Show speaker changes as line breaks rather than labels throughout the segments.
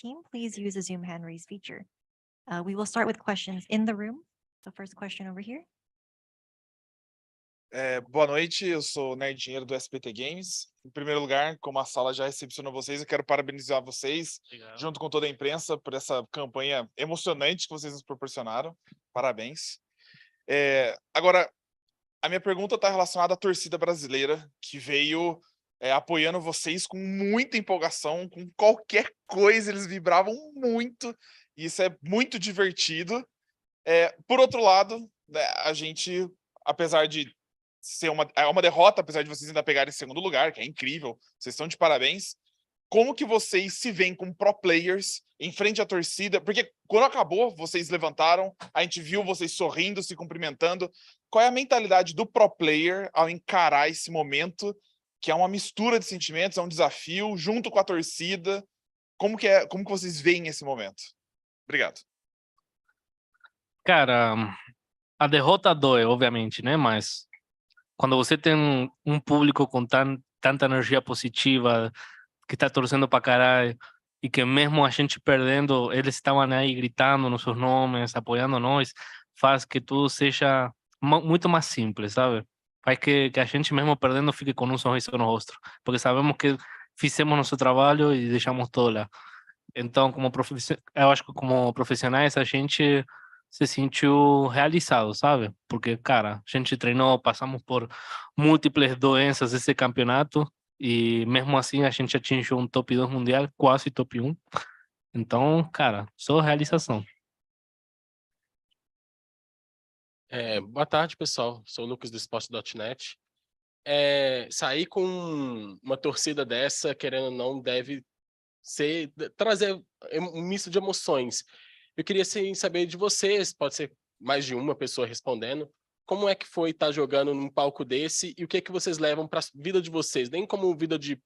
team, please use the Zoom hand raise feature. We will start with questions in the room. The first question over here.
Boa noite, eu sou o Nerd Dinheiro do SPT Games. Em primeiro lugar, como a sala já recepcionou vocês, eu quero parabenizar vocês, junto com toda a imprensa, por essa campanha emocionante que vocês nos proporcionaram. Parabéns. Agora, a minha pergunta está relacionada à torcida brasileira, que veio apoiando vocês com muita empolgação, com qualquer coisa, eles vibravam muito, e isso é muito divertido. Por outro lado, né, a gente, apesar de ser uma derrota, apesar de vocês ainda pegarem segundo lugar, que é incrível, vocês estão de parabéns. Como que vocês se veem como pro players em frente à torcida? Porque quando acabou, vocês levantaram, a gente viu vocês sorrindo, se cumprimentando. Qual é a mentalidade do pro player ao encarar esse momento, que é uma mistura de sentimentos, é um desafio, junto com a torcida? Como que vocês veem esse momento? Obrigado.
Cara, a derrota dói, obviamente, né? Mas quando você tem um público com tanta energia positiva, que está torcendo pra caralho, e que mesmo a gente perdendo, eles estavam aí gritando nossos nomes, apoiando nós, faz que tudo seja muito mais simples, sabe? Faz que a gente mesmo perdendo fique com um sorriso no rosto, porque sabemos que fizemos nosso trabalho e deixamos tudo lá. Então, eu acho que como profissionais, a gente se sentiu realizado, sabe? Porque, cara, a gente treinou, passamos por múltiplas doenças esse campeonato e mesmo assim a gente atingiu um top 2 mundial, quase top 1. Então, cara, só realização.
Boa tarde, pessoal. Sou o Lucas do Esports.net. Sair com uma torcida dessa, querendo ou não, deve trazer um misto de emoções. Eu queria saber de vocês, pode ser mais de uma pessoa respondendo, como é que foi estar jogando num palco desse e o que é que vocês levam para a vida de vocês, nem como vida de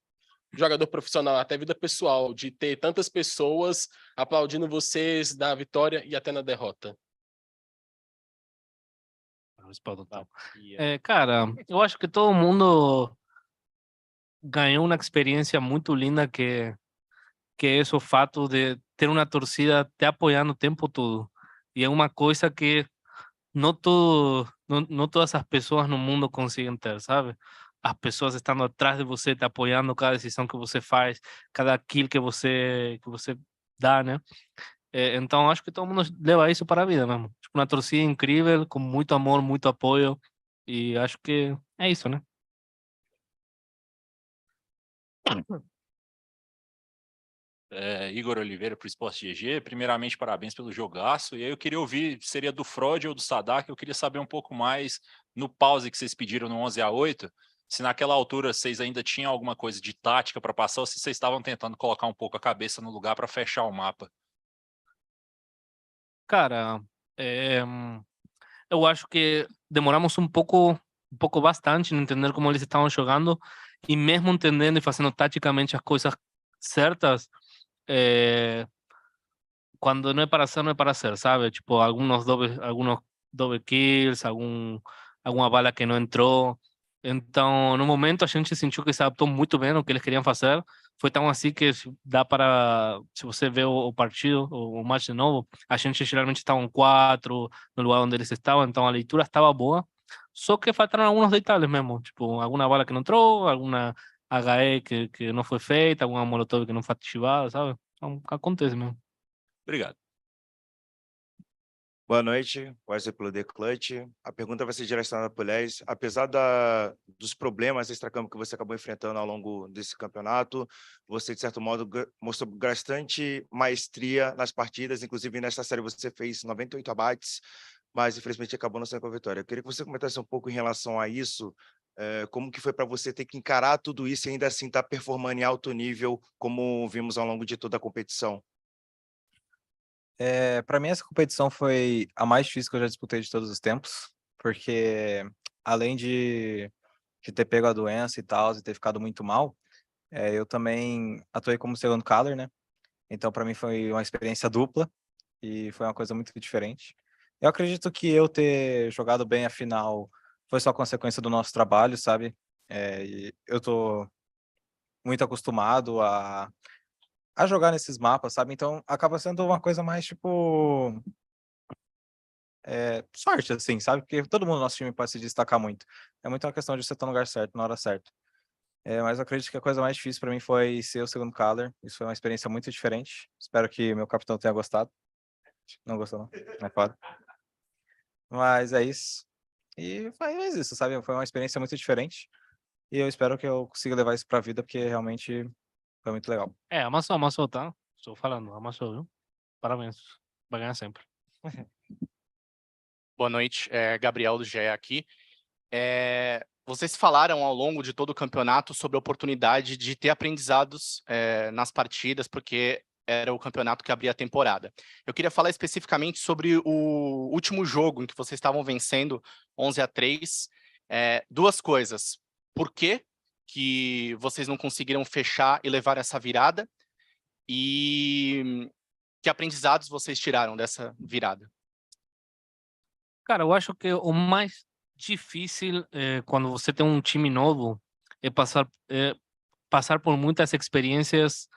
jogador profissional, até vida pessoal, de ter tantas pessoas aplaudindo vocês na vitória e até na derrota.
Cara, eu acho que todo mundo ganhou uma experiência muito linda que é esse o fato de ter uma torcida te apoiando o tempo todo. E é uma coisa que não todas as pessoas no mundo conseguem ter, sabe? As pessoas estando atrás de você, te apoiando cada decisão que você faz, cada kill que você dá, né? Então, acho que todo mundo leva isso para a vida mesmo. Tipo, uma torcida incrível, com muito amor, muito apoio. E acho que é isso, né?
Igor Oliveira para o Esporte GG. Primeiramente, parabéns pelo jogaço. E aí eu queria ouvir, seria do Freud ou do Sadak, eu queria saber um pouco mais no pause que vocês pediram no 11-8, se naquela altura vocês ainda tinham alguma coisa de tática para passar ou se vocês estavam tentando colocar um pouco a cabeça no lugar para fechar o mapa.
Cara, eu acho que demoramos um pouco bastante em entender como eles estavam jogando e mesmo entendendo e fazendo taticamente as coisas certas, quando não é para ser, não é para ser, sabe? Tipo, algunos double kills, alguma bala que não entrou. Então, no momento, a gente sentiu que se adaptou muito bem ao que eles queriam fazer. Foi tão assim que dá para, se você vê o partido, o match de novo, a gente geralmente estava um 4 no lugar onde eles estavam, então a leitura estava boa. Só que faltaram alguns detalhes mesmo, tipo, alguma bala que não entrou, alguma HE que não foi feita, alguma molotov que não foi ativada, sabe? Então, acontece mesmo.
Obrigado.
Boa noite, Wesley pelo The Clutch. A pergunta vai ser direcionada para o Léis. Apesar dos problemas extracampo que você acabou enfrentando ao longo desse campeonato, você, de certo modo, mostrou bastante maestria nas partidas, inclusive nesta série você fez 98 abates, mas infelizmente acabou não sendo com a vitória. Eu queria que você comentasse um pouco em relação a isso, como que foi para você ter que encarar tudo isso e ainda assim estar performando em alto nível, como vimos ao longo de toda a competição.
Para mim, essa competição foi a mais difícil que eu já disputei de todos os tempos, porque além de ter pego a doença e tal, e ter ficado muito mal, eu também atuei como segundo caller, né? Então, para mim, foi uma experiência dupla e foi uma coisa muito diferente. Eu acredito que eu ter jogado bem a final foi só consequência do nosso trabalho, sabe? E eu tô muito acostumado a a jogar nesses mapas, sabe? Então acaba sendo uma coisa mais tipo sorte, assim, sabe? Porque todo mundo no nosso time pode se destacar muito. É muito uma questão de você estar no lugar certo, na hora certa. Mas eu acredito que a coisa mais difícil para mim foi ser o segundo color. Isso foi uma experiência muito diferente. Espero que meu capitão tenha gostado. Não gostou, não? É foda. Mas é isso. E foi isso, sabe? Foi uma experiência muito diferente. E eu espero que eu consiga levar isso pra vida, porque realmente foi muito legal.
Amassou, tá? Estou falando, amassou, viu? Parabéns. Vai ganhar sempre.
Boa noite, Gabriel do GE aqui. Vocês falaram ao longo de todo o campeonato sobre a oportunidade de ter aprendizados nas partidas, porque era o campeonato que abria a temporada. Eu queria falar especificamente sobre o último jogo em que vocês estavam vencendo 11-3. Duas coisas. Por que vocês não conseguiram fechar e levar essa virada? E que aprendizados vocês tiraram dessa virada?
Cara, eu acho que o mais difícil quando você tem um time novo é passar por muitas experiências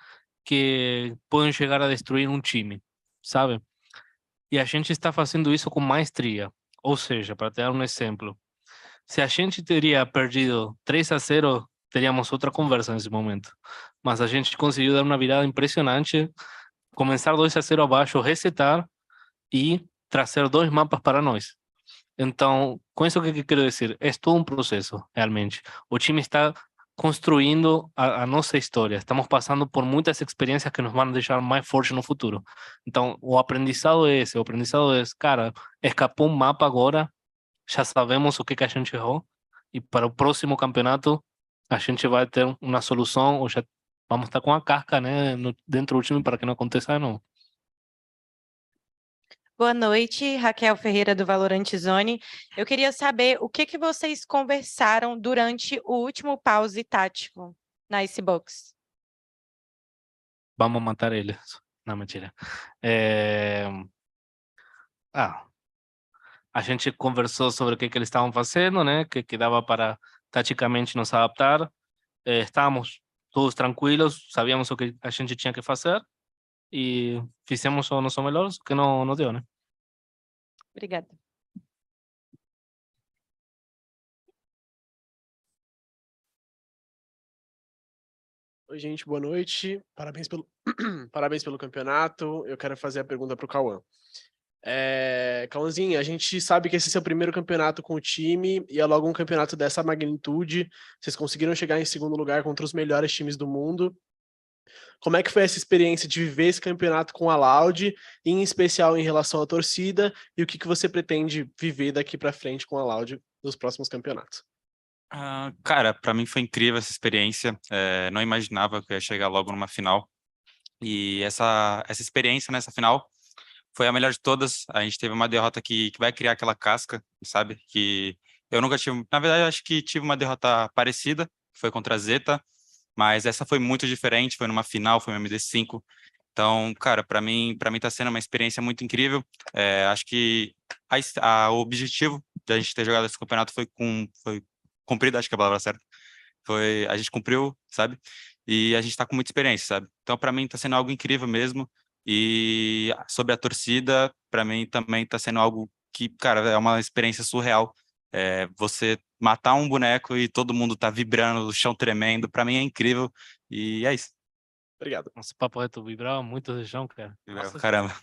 que podem chegar a destruir um time, sabe? E a gente está fazendo isso com maestria. Ou seja, para te dar um exemplo, se a gente teria perdido 3-0, teríamos outra conversa nesse momento. Mas a gente conseguiu dar uma virada impressionante, começar 2-0 abaixo, resetar e trazer 2 mapas para nós. Então, com isso o que quero dizer? É todo um processo, realmente. O time está construindo a nossa história. Estamos passando por muitas experiências que nos vão deixar mais fortes no futuro. Então, o aprendizado é esse. O aprendizado é, cara, escapou um mapa agora, já sabemos o que a gente errou, e para o próximo campeonato a gente vai ter uma solução, ou já vamos estar com a casca, né, dentro do time para que não aconteça de novo.
Boa noite, Raquel Ferreira do Valorant Zone. Eu queria saber o que vocês conversaram durante o último pause tático na Icebox.
Vamos matar eles. Não, mentira. A gente conversou sobre o que eles estavam fazendo, né? Que dava para taticamente nos adaptar. Estávamos todos tranquilos, sabíamos o que a gente tinha que fazer e fizemos o nosso melhor, que não deu, né?
Obrigada.
Oi, gente, boa noite. Parabéns pelo, Parabéns pelo campeonato. Eu quero fazer a pergunta para o Cauã. Cauãzinho, a gente sabe que esse é seu primeiro campeonato com o time e é logo um campeonato dessa magnitude. Vocês conseguiram chegar em segundo lugar contra os melhores times do mundo. Como é que foi essa experiência de viver esse campeonato com a Loud, em especial em relação à torcida, e o que você pretende viver daqui para frente com a Loud nos próximos campeonatos?
Cara, para mim foi incrível essa experiência. Não imaginava que eu ia chegar logo numa final. E essa experiência nessa final foi a melhor de todas. A gente teve uma derrota que vai criar aquela casca, sabe? Que eu nunca tive. Na verdade, eu acho que tive uma derrota parecida, que foi contra a Zeta, mas essa foi muito diferente. Foi numa final, foi no MD5. Então, cara, para mim tá sendo uma experiência muito incrível. Acho que o objetivo de a gente ter jogado esse campeonato foi cumprido, acho que é a palavra certa. A gente cumpriu, sabe? E a gente tá com muita experiência, sabe? Então, para mim tá sendo algo incrível mesmo. E sobre a torcida, para mim também tá sendo algo que, cara, é uma experiência surreal. Você matar um boneco e todo mundo tá vibrando, o chão tremendo, para mim é incrível. E é isso.
Obrigado.
Nossa, papo reto, vibrava muito no chão, cara.
Vibrava, caramba.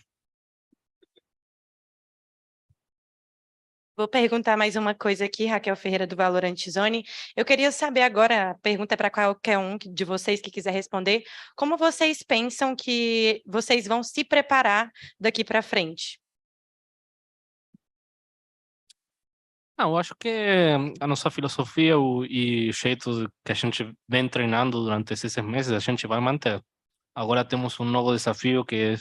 Vou perguntar mais uma coisa aqui, Raquel Ferreira do Valorant Zone. Eu queria saber agora, a pergunta é para qualquer um de vocês que quiser responder, como vocês pensam que vocês vão se preparar daqui para frente?
Eu acho que a nossa filosofia e o jeito que a gente vem treinando durante esses meses, a gente vai manter. Agora temos um novo desafio que é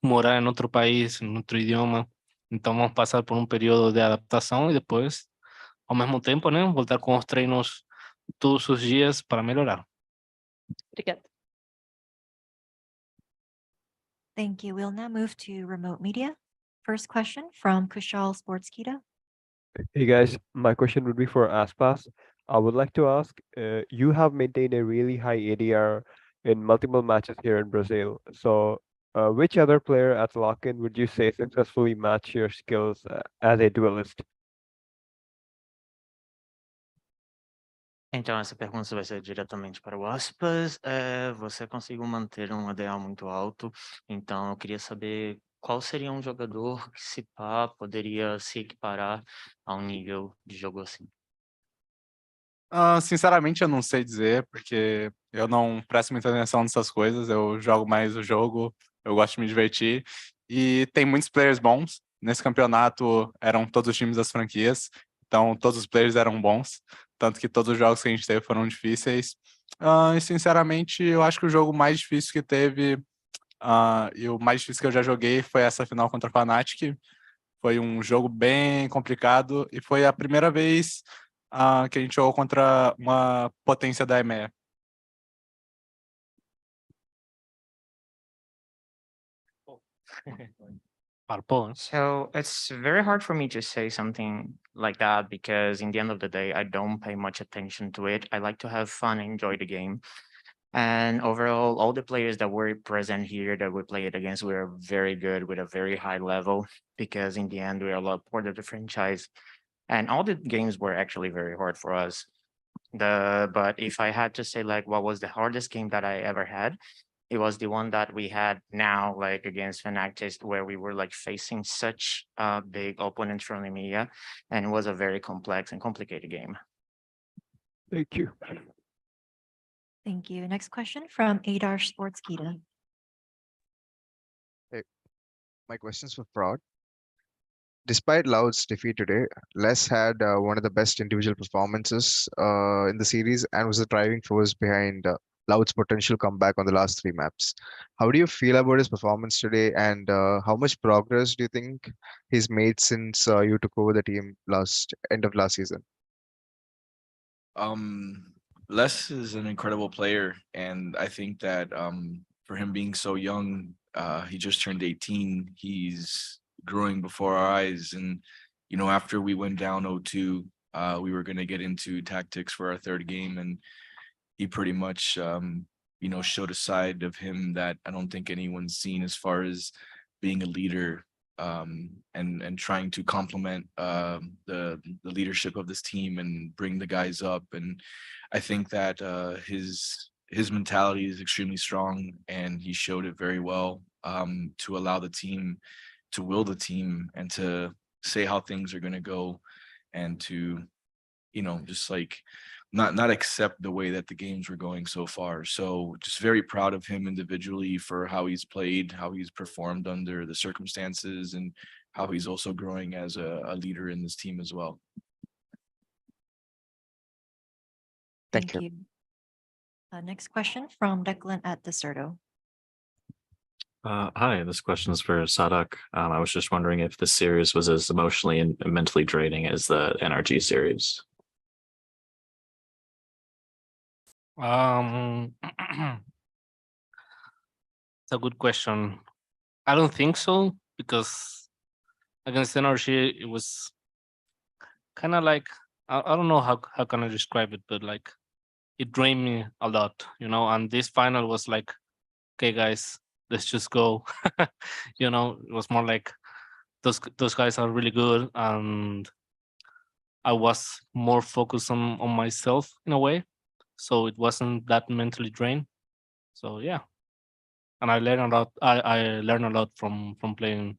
morar em outro país, em outro idioma. Então vamos passar por um período de adaptação e depois, ao mesmo tempo, né, voltar com os treinos todos os dias para melhorar.
Obrigada.
Thank you. We'll now move to remote media. First question from Kushal Sportskita.
Hey guys, my question would be for Aspas. I would like to ask, you have maintained a really high ADR in multiple matches here in Brazil. So, which other player at Lock-in would you say successfully match your skills as a duelist?
Então, essa pergunta vai ser diretamente para o Aspas. Você conseguiu manter um ADA muito alto, então eu queria saber qual seria um jogador que, se pá, poderia se equiparar a um nível de jogo assim.
Sinceramente, eu não sei dizer, porque eu não presto muita atenção nessas coisas. Eu jogo mais o jogo, eu gosto de me divertir. E tem muitos players bons. Nesse campeonato eram todos os times das franquias, então todos os players eram bons. Tanto que todos os jogos que a gente teve foram difíceis. E sinceramente, eu acho que o jogo mais difícil que teve, e o mais difícil que eu já joguei foi essa final contra a Fnatic. Foi um jogo bem complicado e foi a primeira vez que a gente jogou contra uma potência da EMEA.
So it's very hard for me to say something like that because in the end of the day, I don't pay much attention to it. I like to have fun, enjoy the game. And overall, all the players that were present here that we played against were very good with a very high level because in the end, we are a lot part of the franchise. And all the games were actually very hard for us. But if I had to say like what was the hardest game that I ever had, it was the one that we had now, like against Fnatic, where we were like facing such big opponents from EMEA, and it was a very complex and complicated game.
Thank you.
Thank you. Next question from Adar Sportskita.
My question's for Fraud. Despite Loud's defeat today, Les had one of the best individual performances in the series and was the driving force behind Loud's potential comeback on the last 3 maps. How do you feel about his performance today, and how much progress do you think he's made since you took over the team end of last season?
Les is an incredible player, and I think that for him being so young, he just turned 18. He's growing before our eyes, and you know, after we went down 0-2, we were going to get into tactics for our 3rd game, and he pretty much you know, showed a side of him that I don't think anyone's seen as far as being a leader and trying to complement the leadership of this team and bring the guys up. And I think that his mentality is extremely strong, and he showed it very well to allow the team to will the team and to say how things are going to go, and to, you know, just like not accept the way that the games were going so far. So just very proud of him individually for how he's played, how he's performed under the circumstances, and how he's also growing as a leader in this team as well.
Thank you. Next question from Declan at Deserto.
Hi, this question is for Sadak. I was just wondering if the series was as emotionally and mentally draining as the NRG series.
It's a good question. I don't think so, because against NRG, it was kind of like, I don't know how can I describe it, but like it drained me a lot, you know, and this final was like, okay, guys, let's just go. You know, it was more like those guys are really good, and I was more focused on myself in a way, so it wasn't that mentally drained. So yeah, and I learned a lot. I learned a lot from playing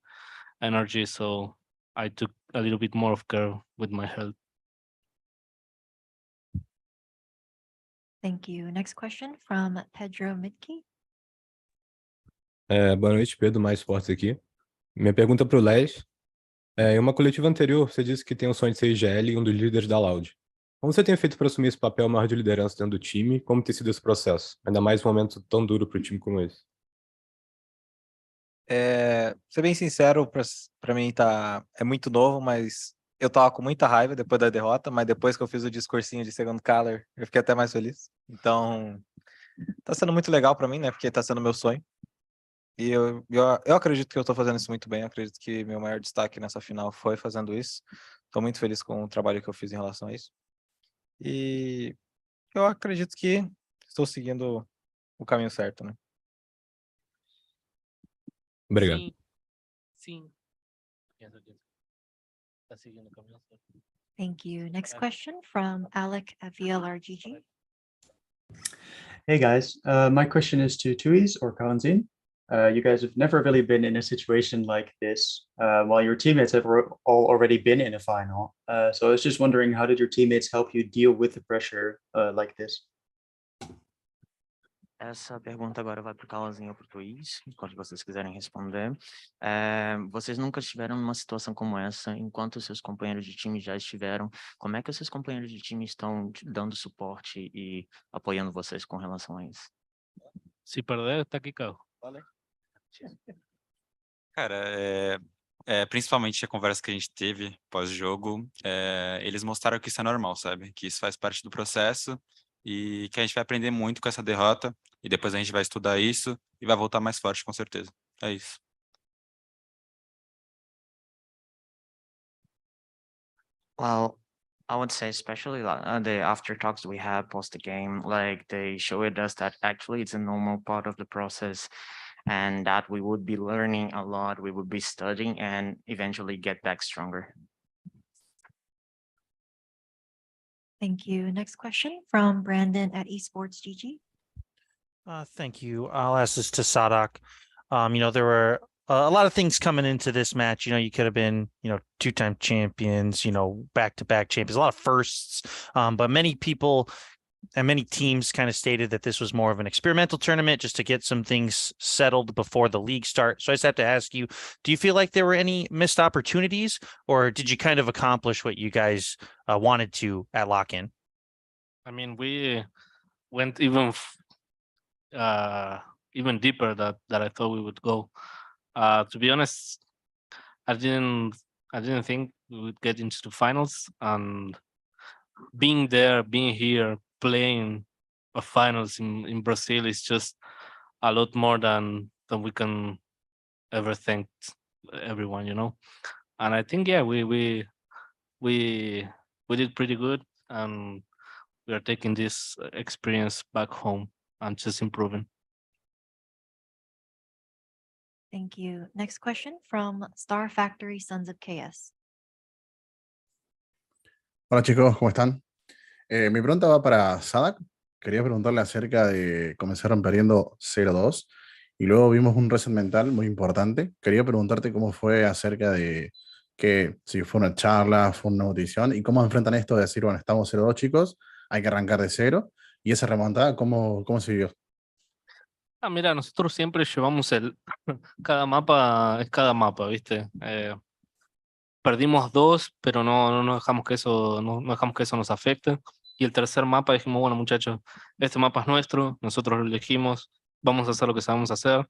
energy, so I took a little bit more of care with my health.
Thank you. Next question from Pedro Mitke.
Boa noite, Pedro, mais esportes aqui. Minha pergunta para o Les. Em uma coletiva anterior, você disse que tem o sonho de ser IGL e um dos líderes da Loud. Como você tem feito para assumir esse papel maior de liderança dentro do time? Como tem sido esse processo? Ainda mais um momento tão duro para o time como esse.
Ser bem sincero, para mim é muito novo, mas eu tava com muita raiva depois da derrota, mas depois que eu fiz o discursinho de segundo color, eu fiquei até mais feliz. Então, tá sendo muito legal para mim, né? Porque tá sendo meu sonho. E eu acredito que eu tô fazendo isso muito bem, eu acredito que meu maior destaque nessa final foi fazendo isso. Tô muito feliz com o trabalho que eu fiz em relação a isso. E eu acredito que estou seguindo o caminho certo, né?
Obrigado.
Sim, sim. Tá seguindo o caminho certo.
Thank you. Next question from Alec at VLRGG.
Hey guys, my question is to Tuis or Kalanzin. You guys have never really been in a situation like this, while your teammates have all already been in a final. So I was just wondering, how did your teammates help you deal with the pressure like this?
Essa pergunta agora vai para o Carlosinho ou para o Twitch, enquanto vocês quiserem responder. Vocês nunca estiveram numa situação como essa, enquanto seus companheiros de time já estiveram. Como é que os seus companheiros de time estão dando suporte e apoiando vocês com relação a isso?
Se perder, tá aqui, carro.
Cara, principalmente a conversa que a gente teve pós-jogo, eles mostraram que isso é normal, sabe? Que isso faz parte do processo e que a gente vai aprender muito com essa derrota e depois a gente vai estudar isso e vai voltar mais forte, com certeza. É isso.
Well, I would say especially the after talks we had post the game, like they showed us that actually it's a normal part of the process and that we would be learning a lot, we would be studying and eventually get back stronger.
Thank you. Next question from Brandon at Esports GG.
Thank you. I'll ask this to Sadak. There were a lot of things coming into this match. You could have been, two-time champions, back-to-back champions, a lot of firsts. But many people and many teams kind of stated that this was more of an experimental tournament just to get some things settled before the league start. So I just have to ask you, do you feel like there were any missed opportunities, or did you kind of accomplish what you guys wanted to at lock-in?
I mean, we went even deeper that I thought we would go. To be honest, I didn't think we would get into the finals, and being here, playing a finals in Brazil is just a lot more than we can ever thank everyone, And I think we did pretty good, and we are taking this experience back home and just improving.
Thank you. Next question from Star Factory Sons of KS.
Hola chicos, ¿cómo están? Mi pregunta va para Sadak. Quería preguntarle acerca de comenzaron perdiendo 0-2 y luego vimos un reset mental muy importante. Quería preguntarte cómo fue acerca de que si fue una charla, fue una notición y cómo enfrentan esto de decir, bueno, estamos 0-2 chicos, hay que arrancar de cero y esa remontada, ¿cómo se vivió?
Mira, nosotros siempre llevamos cada mapa es cada mapa, ¿viste? Perdimos 2, pero no dejamos que eso nos afecte. Y el tercer mapa dijimos, bueno, muchachos, este mapa es nuestro, nosotros lo elegimos, vamos a hacer lo que sabemos hacer.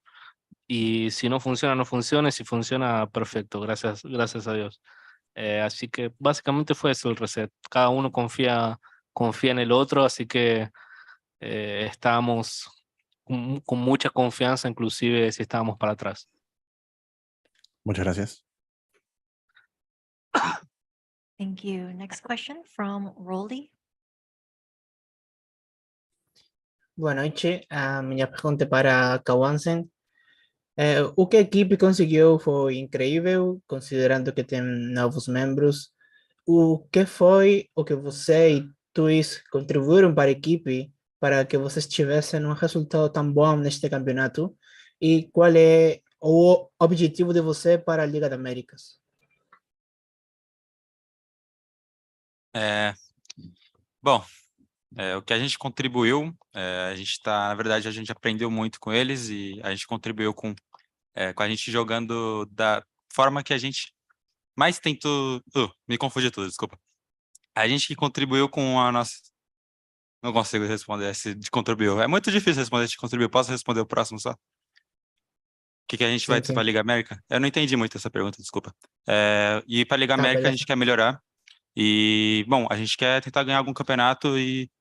Y si no funciona, no funciona, y si funciona, perfecto, gracias a Dios. Así que básicamente fue eso el reset. Cada uno confía en el otro, así que estábamos con mucha confianza, inclusive si estábamos para atrás.
Muchas gracias.
Thank you. Next question from Rolly.
Boa noite. A minha pergunta é para Kawansen. O que a equipe conseguiu foi incrível, considerando que tem novos membros. O que foi o que você e Tuis contribuíram para a equipe para que vocês tivessem um resultado tão bom neste campeonato? E qual é o objetivo de você para a Liga das Américas?
Bom, o que a gente contribuiu, na verdade, a gente aprendeu muito com eles e a gente contribuiu com a gente jogando da forma que a gente mais tentou. Me confundi tudo, desculpa. A gente que contribuiu com a nossa. Não consigo responder esse de contribuiu. É muito difícil responder esse de contribuiu. Posso responder o próximo só? O que a gente vai ter para a Liga América? Eu não entendi muito essa pergunta, desculpa. E para a Liga América
beleza.
a gente quer melhorar. E, bom, a gente quer tentar ganhar algum campeonato e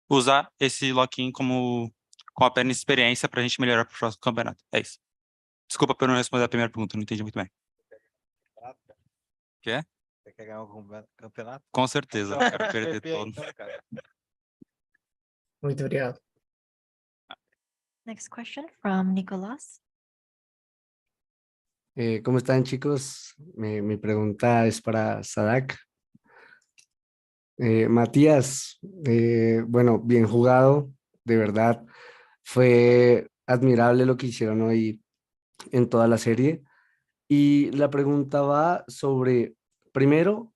usar esse lock-in como apenas experiência para a gente melhorar para o próximo campeonato. É isso. Desculpa por não responder a primeira pergunta, não entendi muito bem. Quê?
Você quer ganhar algum campeonato?
Com certeza,
Então,
quero perder
PP aí,
todo.
Muito obrigado.
Next question from Nicolas.
¿Cómo están, chicos? Mi pregunta es para Sadak. Matías, bueno, bien jugado, de verdad. Fue admirable lo que hicieron hoy en toda la serie. Y la pregunta va sobre, primero,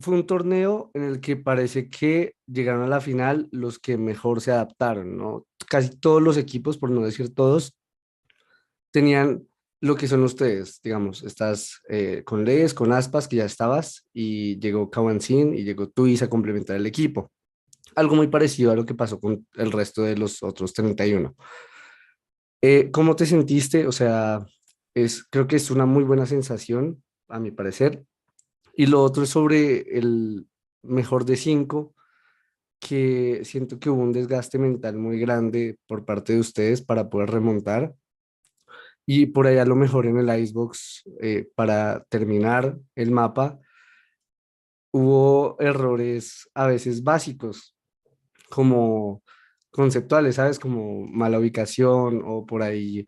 fue un torneo en el que parece que llegaron a la final los que mejor se adaptaron, ¿no? Casi todos los equipos, por no decir todos, tenían lo que son ustedes, digamos, estás con Les, con Aspas, que ya estabas, y llegó Kawansin y llegó Tuis a complementar el equipo. Algo muy parecido a lo que pasó con el resto de los otros 31. ¿Cómo te sentiste? O sea, creo que es una muy buena sensación, a mi parecer. Y lo otro es sobre el mejor de 5, que siento que hubo un desgaste mental muy grande por parte de ustedes para poder remontar. Y por allá a lo mejor en el Icebox, para terminar el mapa, hubo errores a veces básicos, como conceptuales, ¿sabes? Como mala ubicación o por ahí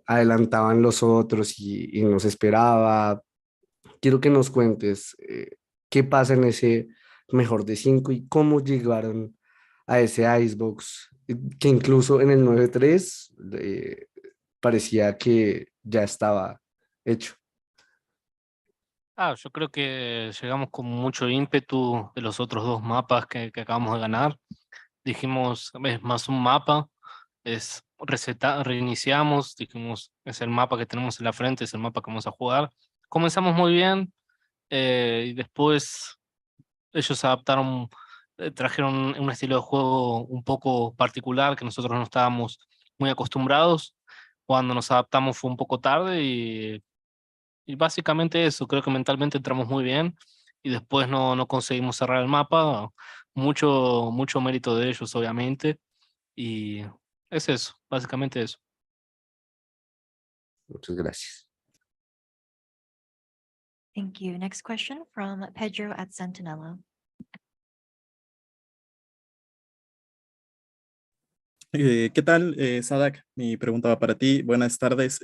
adelantaban los otros y no se esperaba. Quiero que nos cuentes qué pasa en ese mejor de 5 y cómo llegaron a ese Icebox, que incluso en el 9-3 parecía que ya estaba hecho.
Yo creo que llegamos con mucho ímpetu de los otros dos mapas que acabamos de ganar. Dijimos, es más un mapa, es reiniciamos, dijimos, es el mapa que tenemos en la frente, es el mapa que vamos a jugar. Comenzamos muy bien, y después ellos adaptaron, trajeron un estilo de juego un poco particular que nosotros no estábamos muy acostumbrados. Cuando nos adaptamos fue un poco tarde y básicamente eso, creo que mentalmente entramos muy bien y después no conseguimos cerrar el mapa. Mucho mérito de ellos, obviamente, y es eso, básicamente eso.
Muchas gracias.
Thank you. Next question from Pedro at Centinela.
¿Qué tal, Sadak? Mi pregunta va para ti. Buenas tardes.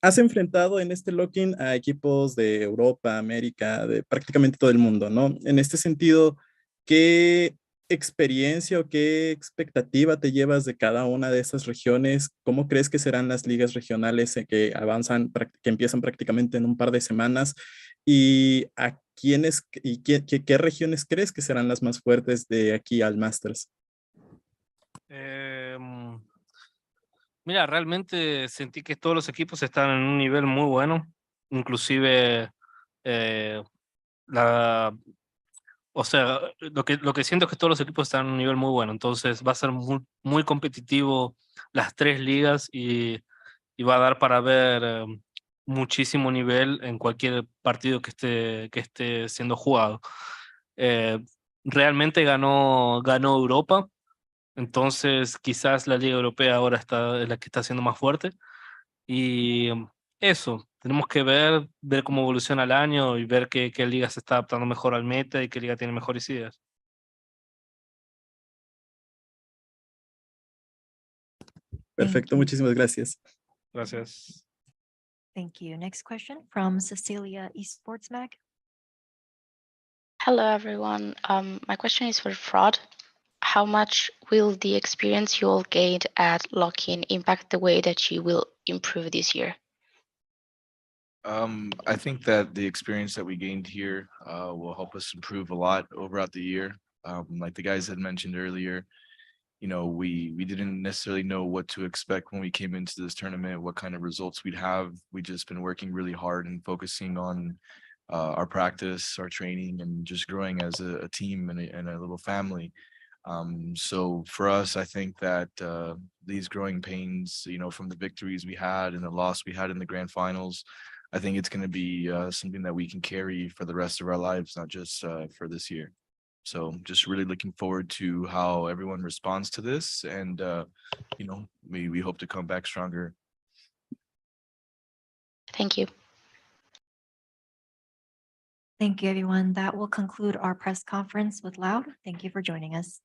Has enfrentado en este locking a equipos de Europa, América, de prácticamente todo el mundo, ¿no? En este sentido, ¿qué experiencia o qué expectativa te llevas de cada una de estas regiones? ¿Cómo crees que serán las ligas regionales que avanzan, que empiezan prácticamente en un par de semanas? ¿Y a quiénes y qué regiones crees que serán las más fuertes de aquí al Masters?
Mira, realmente sentí que todos los equipos están en un nivel muy bueno, inclusive eh, la, o sea, lo que siento es que todos los equipos están en un nivel muy bueno, entonces va a ser muy competitivo las tres ligas y va a dar para ver muchísimo nivel en cualquier partido que esté siendo jugado. Eh, Realmente ganó Europa, entonces quizás la Liga Europea ahora es la que está siendo más fuerte y eso, tenemos que ver cómo evoluciona el año y ver qué liga se está adaptando mejor al meta y qué liga tiene mejores ideas.
Perfecto, muchísimas gracias.
Gracias.
Thank you. Next question from Cecilia, Esports Mag.
Hello, everyone. My question is for Fraud. How much will the experience you all gained at Lock-in impact the way that you will improve this year?
I think that the experience that we gained here will help us improve a lot throughout the year. Like the guys had mentioned earlier, you know, we didn't necessarily know what to expect when we came into this tournament, what kind of results we'd have. We just been working really hard and focusing on our practice, our training, and just growing as a team and a little family. So for us, I think that these growing pains, you know, from the victories we had and the loss we had in the grand finals, I think it's going to be something that we can carry for the rest of our lives, not just for this year. So just really looking forward to how everyone responds to this. And, you know, we hope to come back stronger.
Thank you.
Thank you, everyone. That will conclude our press conference with Loud. Thank you for joining us.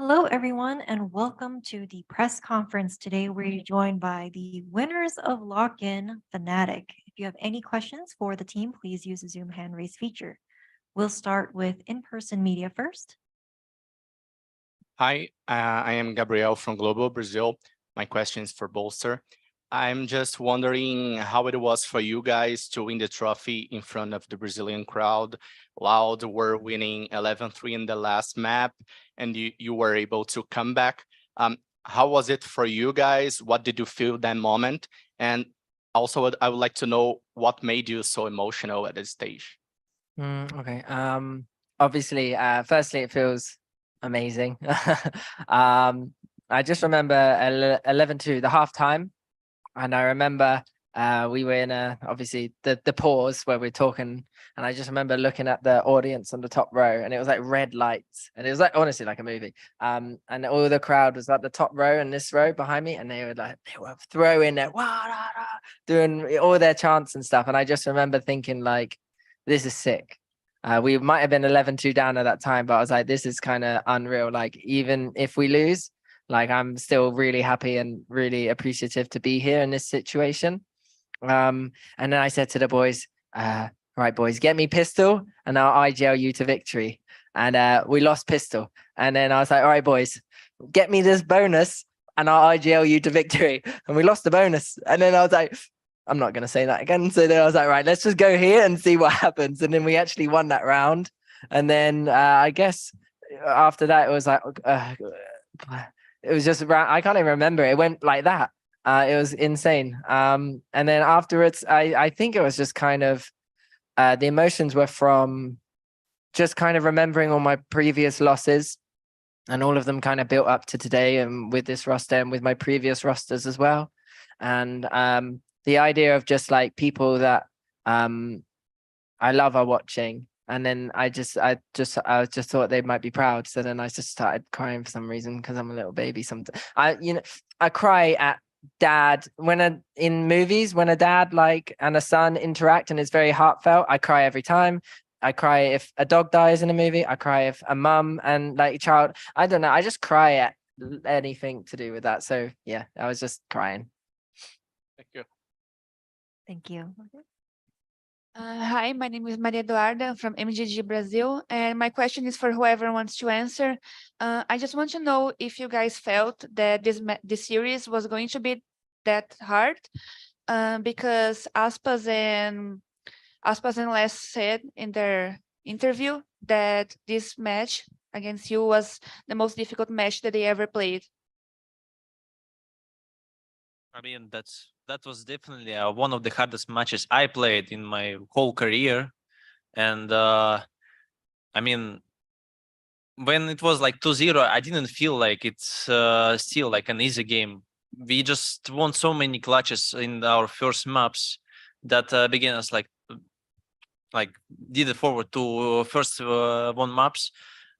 Hello, everyone, and welcome to the press conference today. We're joined by the winners of Lock-In, Fnatic. If you have any questions for the team, please use the Zoom hand raise feature. We'll start with in-person media first.
Hi, I am Gabriel from Global Brazil. My question is for Bolster. I'm just wondering how it was for you guys to win the trophy in front of the Brazilian crowd. Loud were winning 11-3 in the last map, and you were able to come back. How was it for you guys? What did you feel that moment? And also, I would like to know what made you so emotional at this stage.
Okay. Obviously, firstly, it feels amazing. I just remember 11-2, the halftime, and I remember we were in obviously the pause where we're talking, and I just remember looking at the audience on the top row, and it was like red lights, and it was like honestly like a movie. And all the crowd was at the top row and this row behind me, and they were throwing their doing all their chants and stuff, and I just remember thinking like, this is sick. We might have been 11-2 down at that time, but I was like, this is kind of unreal. Like, even if we lose, like, I'm still really happy and really appreciative to be here in this situation. And then I said to the boys, right, boys, get me pistol and I'll IGL you to victory. And we lost pistol. And then I was like, all right, boys, get me this bonus and I'll IGL you to victory. And we lost the bonus. And then I was like, I'm not going to say that again. So then I was like, right, let's just go here and see what happens. And then we actually won that round. And then I guess after that, it was like, it was just around, I can't even remember. It went like that. It was insane. And then afterwards, I think it was just kind of, the emotions were from just kind of remembering all my previous losses, and all of them kind of built up to today, and with this roster and with my previous rosters as well. And the idea of just like people that I love are watching, and then I just thought they might be proud. So then I just started crying for some reason, because I'm a little baby. Sometimes I cry at dad in movies when a dad and a son interact, and it's very heartfelt. I cry every time. I cry if a dog dies in a movie. I cry if a mum and like a child. I don't know. I just cry at anything to do with that. So yeah, I was just crying.
Thank you.
Thank you.
Hi, my name is Maria Eduarda from MGG Brazil, and my question is for whoever wants to answer. I just want to know if you guys felt that this series was going to be that hard, because Aspas and Les said in their interview that this match against you was the most difficult match that they ever played.
I mean, that was definitely one of the hardest matches I played in my whole career. And I mean, when it was like 2-0, I didn't feel like it's still like an easy game. We just won so many clutches in our first maps that beginners like did it forward to first one maps.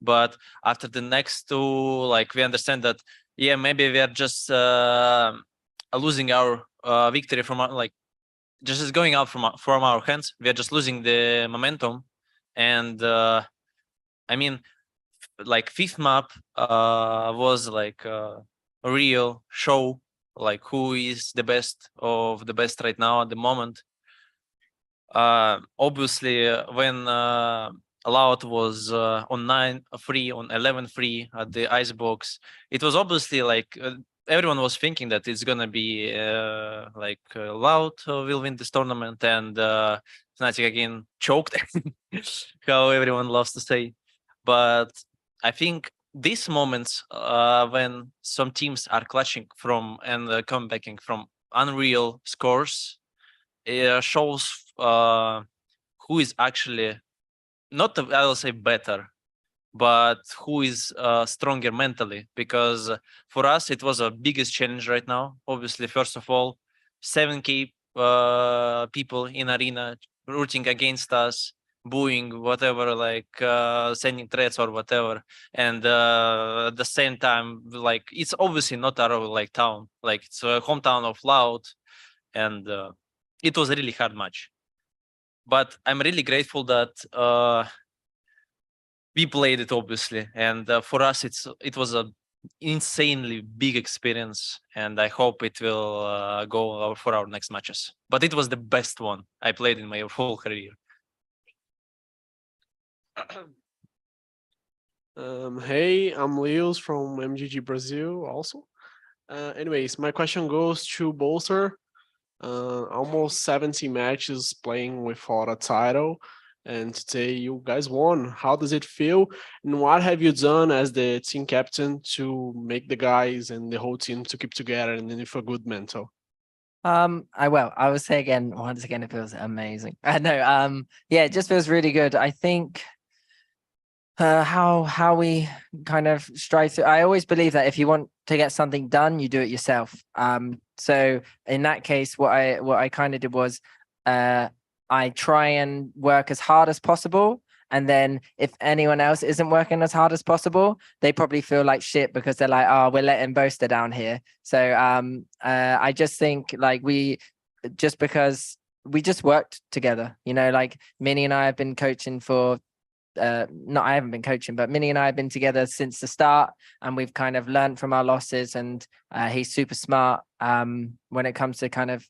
But after the next two, like, we understand that, yeah, maybe we are just losing our victory from just going out from our hands. We are just losing the momentum. And I mean, like, fifth map was like a real show, like who is the best of the best right now at the moment. Obviously, when Loud was on 9-3, on 11-3 at the Icebox, it was obviously like everyone was thinking that it's gonna be Loud will win this tournament, and Fnatic again choked, how everyone loves to say. But I think these moments when some teams are clutching from and comebacking from unreal scores, it shows who is actually not, I will say, better, but who is stronger mentally. Because for us, it was a biggest challenge right now. Obviously, first of all, 7K people in arena rooting against us, booing, whatever, like sending threats or whatever. And at the same time, like, it's obviously not our like town, like it's a hometown of Loud, and it was a really hard match. But I'm really grateful that we played it obviously, and for us it was a insanely big experience, and I hope it will go for our next matches. But it was the best one I played in my whole career.
Hey, I'm Leos from MGG Brazil also. Anyways, my question goes to Bolster. Almost 70 matches playing without a title, and today you guys won. How does it feel? And what have you done as the team captain to make the guys and the whole team to keep together and with a good mental?
I will say again, once again, it feels amazing. No, yeah, it just feels really good. I think how we kind of strive through. I always believe that if you want to get something done, you do it yourself. So in that case, what I kind of did was I try and work as hard as possible. And then if anyone else isn't working as hard as possible, they probably feel like shit because they're like, oh, we're letting Boaster down here. So I just think like because we just worked together, you know, like Minnie and I have been coaching for I haven't been coaching, but Minnie and I have been together since the start, and we've kind of learned from our losses, and he's super smart when it comes to kind of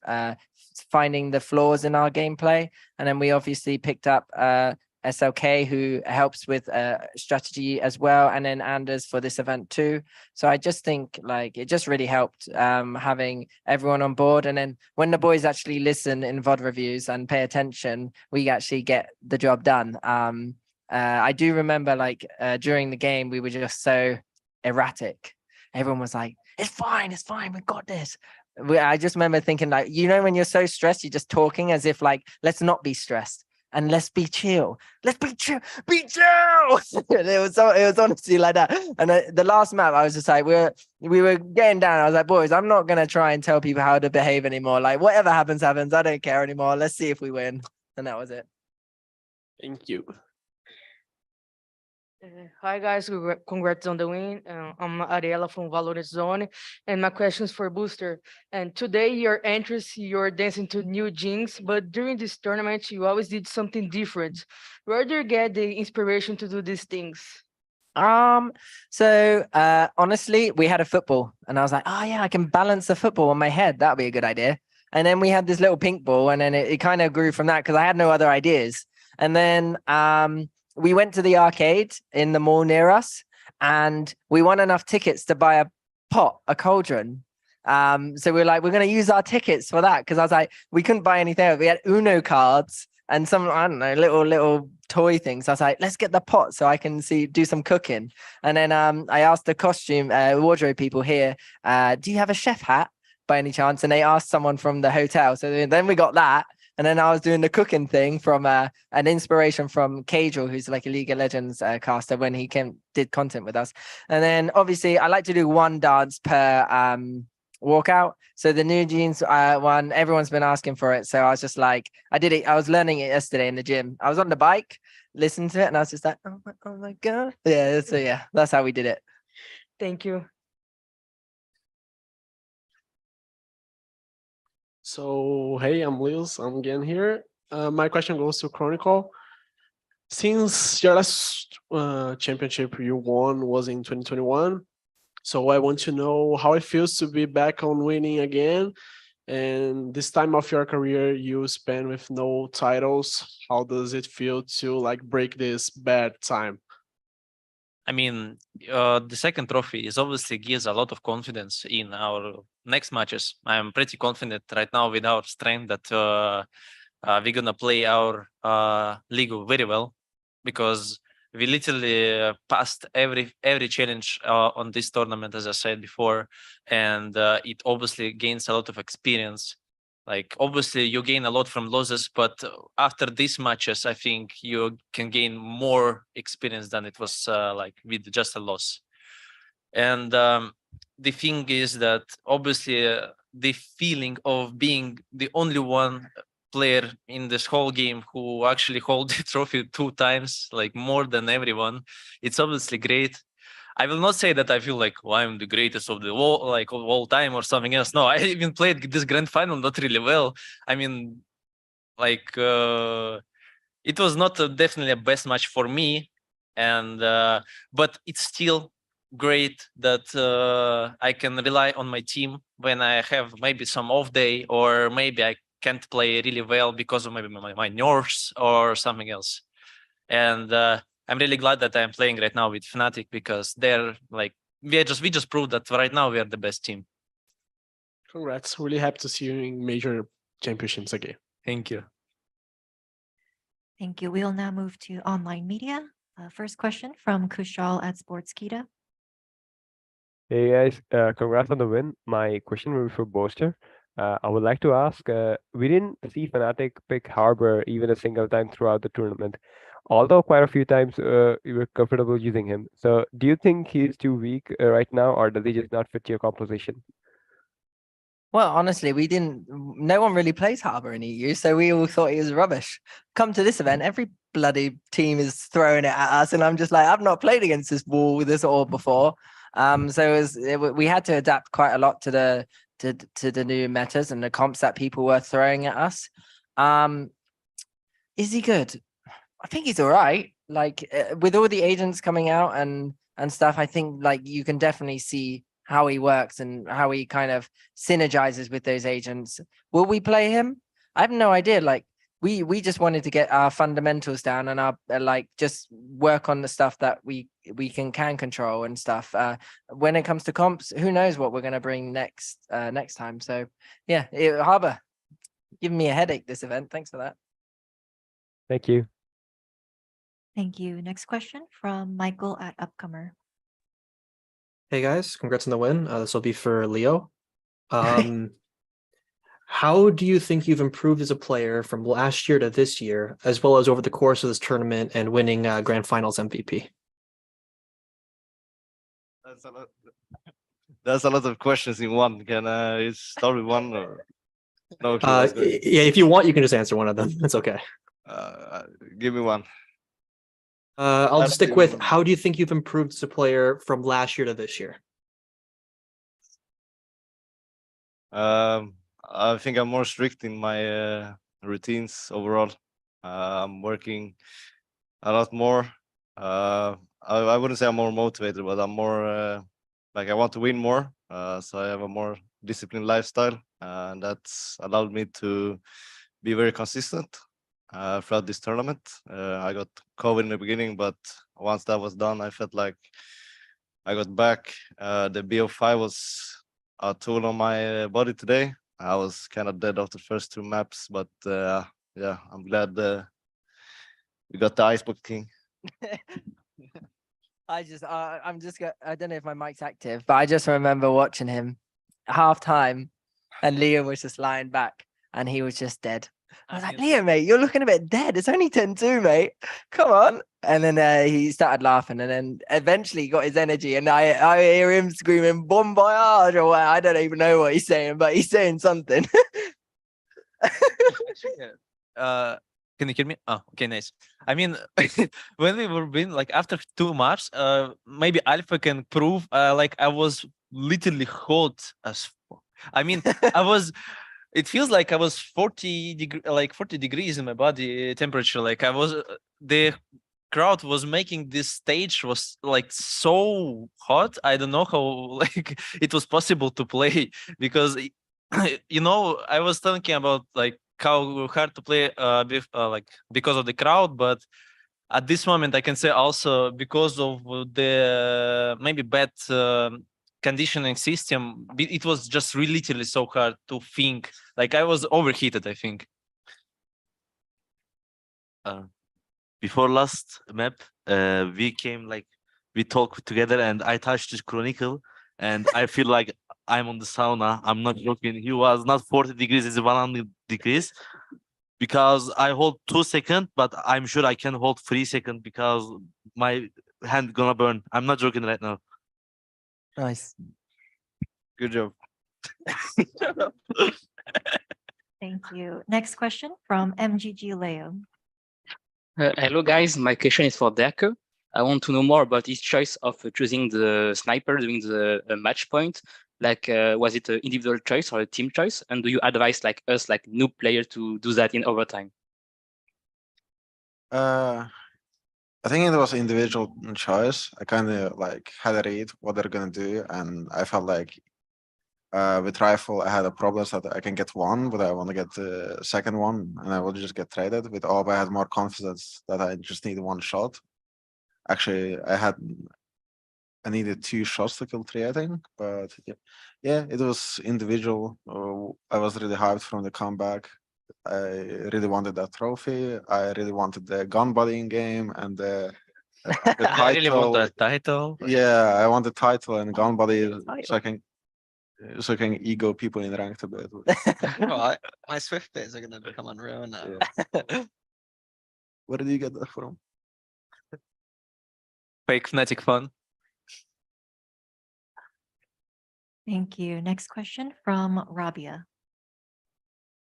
finding the flaws in our gameplay. And then we obviously picked up SLK, who helps with strategy as well, and then Anders for this event too. So I just think like it just really helped having everyone on board. And then when the boys actually listen in VOD reviews and pay attention, we actually get the job done. I do remember like during the game, we were just so erratic. Everyone was like, it's fine, we've got this. I just remember thinking like, you know, when you're so stressed, you're just talking as if like, let's not be stressed and let's be chill. Let's be chill, be chill. It was honestly like that. And the last map, I was just like, we were getting down. I was like, boys, I'm not going to try and tell people how to behave anymore. Like whatever happens, happens. I don't care anymore. Let's see if we win. And that was it.
Thank you.
Hi guys, congrats on the win. I'm Ariela from Valorant Zone, and my question is for Booster. And today your entrance, you're dancing to new jinx, but during this tournament you always did something different. Where do you get the inspiration to do these things?
So honestly, we had a football, and I was like, oh yeah, I can balance the football on my head. That'd be a good idea. And then we had this little pink ball, and then it kind of grew from that because I had no other ideas. And then we went to the arcade in the mall near us, and we won enough tickets to buy a cauldron. So we were like, we're going to use our tickets for that, because I was like, we couldn't buy anything. We had Uno cards and some, I don't know, little toy things. I was like, let's get the pot so I can do some cooking. And then I asked the costume wardrobe people here, do you have a chef hat by any chance? And they asked someone from the hotel. So then we got that. And then I was doing the cooking thing from an inspiration from Cajal, who's like a League of Legends caster, when he did content with us. And then obviously I like to do one dance per walkout. So the new jeans one, everyone's been asking for it. So I was just like, I did it. I was learning it yesterday in the gym. I was on the bike, listening to it, and I was just like, oh my God. Yeah. So yeah, that's how we did it.
Thank you.
So, hey, I'm Lils. I'm again here. My question goes to Chronicle. Since your last championship you won was in 2021, so I want to know how it feels to be back on winning again. And this time of your career you spend with no titles. How does it feel to like break this bad time?
I mean, the second trophy is obviously gives a lot of confidence in our next matches. I'm pretty confident right now with our strength that we're gonna play our league very well, because we literally passed every challenge on this tournament, as I said before, and it obviously gains a lot of experience. Like obviously you gain a lot from losses, but after these matches, I think you can gain more experience than it was like with just a loss. And the thing is that obviously the feeling of being the only one player in this whole game who actually hold the trophy 2 times, like more than everyone, it's obviously great. I will not say that I feel like, well, I'm the greatest of all time or something else. No, I even played this grand final not really well. I mean, like it was not definitely a best match for me, and but it's still great that I can rely on my team when I have maybe some off day, or maybe I can't play really well because of maybe my nerves or something else. And I'm really glad that I'm playing right now with Fnatic, because they're like, we just proved that right now we are the best team.
Congrats. Really happy to see you in major championships again.
Thank you.
Thank you. We'll now move to online media. First question from Kushal at Sportskeeda.
Hey guys, congrats on the win. My question will be for Boaster. I would like to ask, we didn't see Fnatic pick Harbor even a single time throughout the tournament, although quite a few times you were comfortable using him. So do you think he's too weak right now, or does he just not fit your composition?
Well, honestly, no one really plays Harbor in EU, so we all thought he was rubbish. Come to this event, every bloody team is throwing it at us, and I'm just like, I've not played against this wall with this orb before. So we had to adapt quite a lot to the new metas and the comps that people were throwing at us. Is he good? I think he's all right. Like with all the agents coming out and stuff, I think like you can definitely see how he works and how he kind of synergizes with those agents. Will we play him? I have no idea. Like we just wanted to get our fundamentals down and our like just work on the stuff that we can control and stuff. When it comes to comps, who knows what we're gonna bring next time. So yeah, Harbor, giving me a headache this event. Thanks for that.
Thank you.
Thank you. Next question from Michael at Upcomer.
Hey guys, congrats on the win. This will be for Leo. How do you think you've improved as a player from last year to this year, as well as over the course of this tournament and winning Grand Finals MVP?
That's a lot of questions in one. Can I start with one or no? Okay,
yeah, if you want, you can just answer one of them. It's okay.
Give me one.
I'll just stick with, how do you think you've improved as a player from last year to this year?
I think I'm more strict in my routines overall. I'm working a lot more. I wouldn't say I'm more motivated, but I'm more like I want to win more. So I have a more disciplined lifestyle, and that's allowed me to be very consistent throughout this tournament. I got COVID in the beginning, but once that was done, I felt like I got back. The BO5 was a tool on my body today. I was kind of dead after the first two maps, but yeah, I'm glad we got the Icebox King.
I don't know if my mic's active, but I just remember watching him half time and Leo was just lying back and he was just dead. I was like, Leo, mate, you're looking a bit dead. It's only 10-2, mate. Come on. And then he started laughing, and then eventually he got his energy, and I hear him screaming "Bon voyage" or what. I don't even know what he's saying, but he's saying something.
Can you hear me? Oh, okay, nice. I mean, when we were being like after 2 maps, maybe Alpha can prove like I was literally hot as fuck. I mean, it feels like I was 40 degrees in my body temperature. Like I was, the crowd was making this stage was like so hot. I don't know how like it was possible to play, because you know, I was thinking about like how hard to play like because of the crowd, but at this moment I can say also because of the maybe bad conditioning system, it was just really literally so hard to think. Like I was overheated, I think.
Before last map, we talked together and I touched his chronicle and I feel like I'm on the sauna. I'm not joking. He was not 40 degrees, it's 100 degrees. Because I hold 2 seconds, but I'm sure I can hold 3 seconds because my hand gonna burn. I'm not joking right now.
Nice.
Good job.
Thank you. Next question from MGG Leo.
Hello guys, my question is for Deco. I want to know more about his choice of choosing the sniper during the match point. Like, was it an individual choice or a team choice? And do you advise like us, like noob player, to do that in overtime?
I
I think it was individual choice. I kind of like had a read what they're gonna do, and I felt like with rifle I had a problem that I can get one, but I want to get the second one, and I will just get traded. With orb, I had more confidence that I just need one shot. Actually, I needed 2 shots to kill 3, I think, but yeah, it was individual. I was really hyped from the comeback. I really wanted that trophy. I really wanted the gun body in game and the
I really want
title.
that title.
Yeah, I want the title and gun body so I can ego people in ranked a bit.
My Swift bits are gonna become unreal now.
Where did you get that from?
Fake Fnatic fun.
Thank you. Next question from Rabia.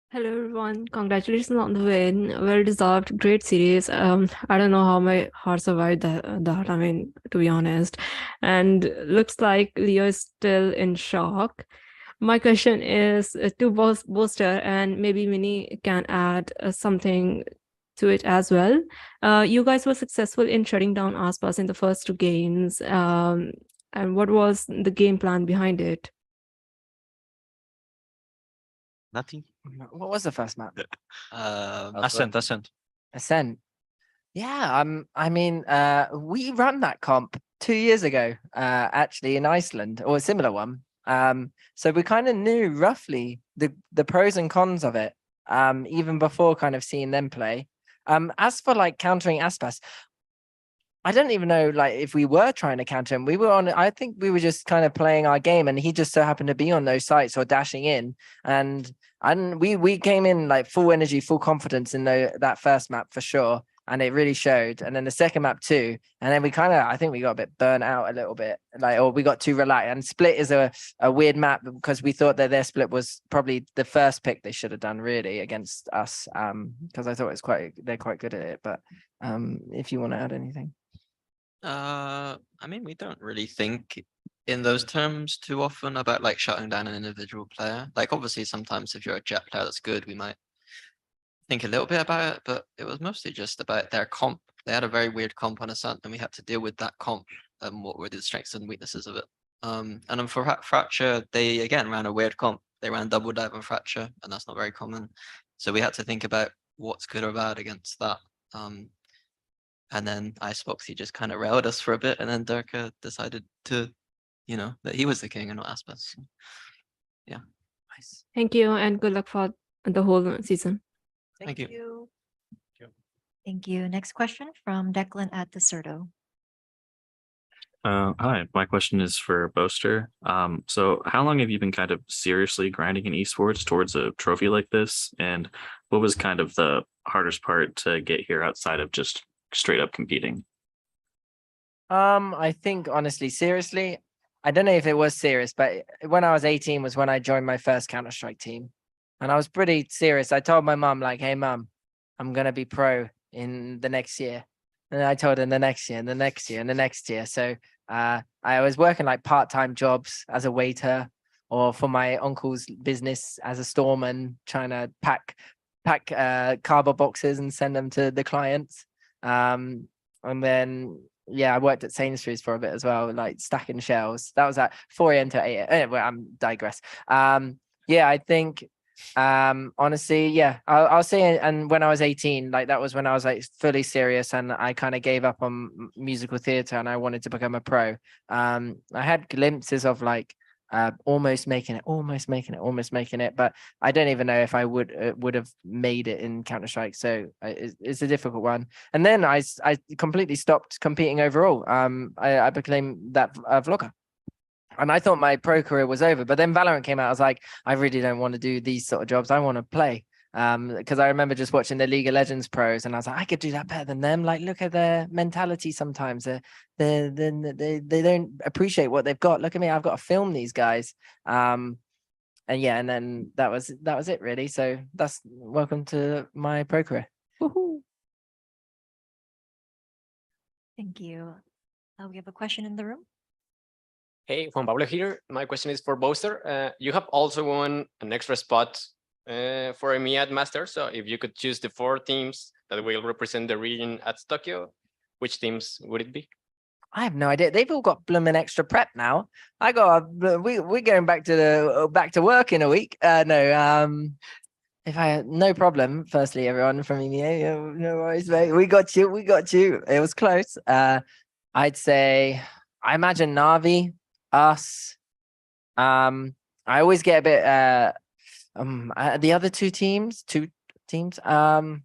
Hello everyone, congratulations on the win. Well deserved, great series. I don't know how my heart survived that. I mean, to be honest. And looks like Leo is still in shock. My question is to Booster, and maybe Mini can add something to it as well. You guys were successful in shutting down Aspas in the first 2 games. And what was the game plan behind it?
Nothing.
What was the first map?
Ascent.
Yeah, I mean, we ran that comp 2 years ago, actually in Iceland, or a similar one. So we kind of knew roughly the pros and cons of it, even before kind of seeing them play. As for like countering Aspas, I don't even know like if we were trying to counter him. I think we were just kind of playing our game, and he just so happened to be on those sites or dashing in. And we came in like full energy, full confidence in that first map for sure. And it really showed. And then the second map too. And then I think we got a bit burnt out a little bit, or we got too relaxed. And Split is a weird map because we thought that their split was probably the first pick they should have done really against us. Because I thought they're quite good at it. But if you want to add anything.
I mean, we don't really think in those terms too often about like shutting down an individual player. Like obviously sometimes if you're a Jet player that's good, we might think a little bit about it, but it was mostly just about their comp. They had a very weird comp on Ascent, and we had to deal with that comp and what were the strengths and weaknesses of it. And then for Fracture, they again ran a weird comp. They ran double dive on Fracture, and that's not very common. So we had to think about what's good or bad against that. And then Icebox, he just kind of railed us for a bit, and then Durka decided to, that he was the king and not Aspas. So, yeah.
Nice. Thank you, and good luck for the whole season.
Thank you.
Thank you. Next question from Declan at Deserto.
Hi, my question is for Boaster. So how long have you been kind of seriously grinding in esports towards a trophy like this? And what was kind of the hardest part to get here outside of just straight up competing?
I think honestly, seriously, I don't know if it was serious, but when I was 18 was when I joined my first Counter-Strike team. And I was pretty serious. I told my mum, like, hey, mum, I'm going to be pro in the next year. And I told her the next year and the next year and the next year. So I was working like part-time jobs as a waiter or for my uncle's business as a storeman, trying to pack cardboard boxes and send them to the clients. And then, yeah, I worked at Sainsbury's for a bit as well, like stacking shelves. That was at 4 a.m. to 8 a.m. Well, I'm digress. Yeah, I think honestly, yeah, I'll say, and when I was 18, like that was when I was like fully serious and I kind of gave up on musical theater and I wanted to become a pro. I had glimpses of like almost making it, but I don't even know if I would have made it in Counter-Strike. So it's a difficult one. And then I completely stopped competing overall. I became that vlogger. And I thought my pro career was over, but then Valorant came out. I was like, I really don't want to do these sort of jobs. I want to play. Because I remember just watching the League of Legends pros, and I was like, I could do that better than them. Like, look at their mentality. Sometimes they don't appreciate what they've got. Look at me, I've got to film these guys. And yeah, and then that was it really. So that's welcome to my pro career. Woohoo.
Thank you. We have a question in the room.
Hey, Juan Pablo here. My question is for Boaster. You have also won an extra spot for EMEA at Masters. So if you could choose the 4 teams that will represent the region at Tokyo, which teams would it be?
I have no idea. They've all got blooming extra prep now. We're going back to work in a week. If I no problem. Firstly, everyone from EMEA, no worries, mate. We got you. It was close. I'd say I imagine Navi, us. I always get a bit. The other two teams. I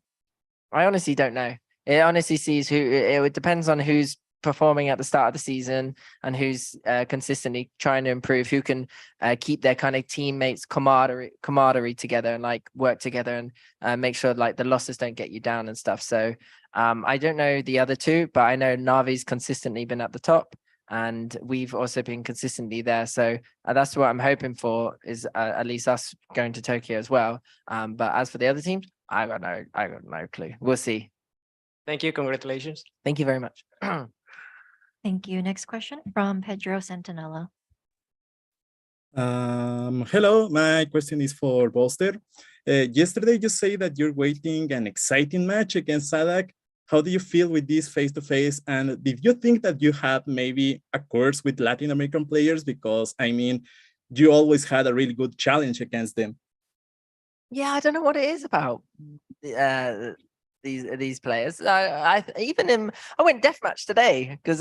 honestly don't know. It honestly sees who. It depends on who's performing at the start of the season and who's consistently trying to improve, who can keep their kind of teammates camaraderie together and like work together and make sure like the losses don't get you down and stuff. So I don't know the other two, but I know Navi's consistently been at the top and we've also been consistently there. So that's what I'm hoping for, is at least us going to Tokyo as well. But as for the other teams, I got no clue. We'll see.
Thank you. Congratulations.
Thank you very much.
Thank you. Next question from Pedro Centinela.
Hello, my question is for Bolster. Yesterday you say that you're waiting an exciting match against Sadak. How do you feel with this face-to-face? And did you think that you had maybe a course with Latin American players? Because, I mean, you always had a really good challenge against them.
Yeah, I don't know what it is about these players. I went deathmatch today because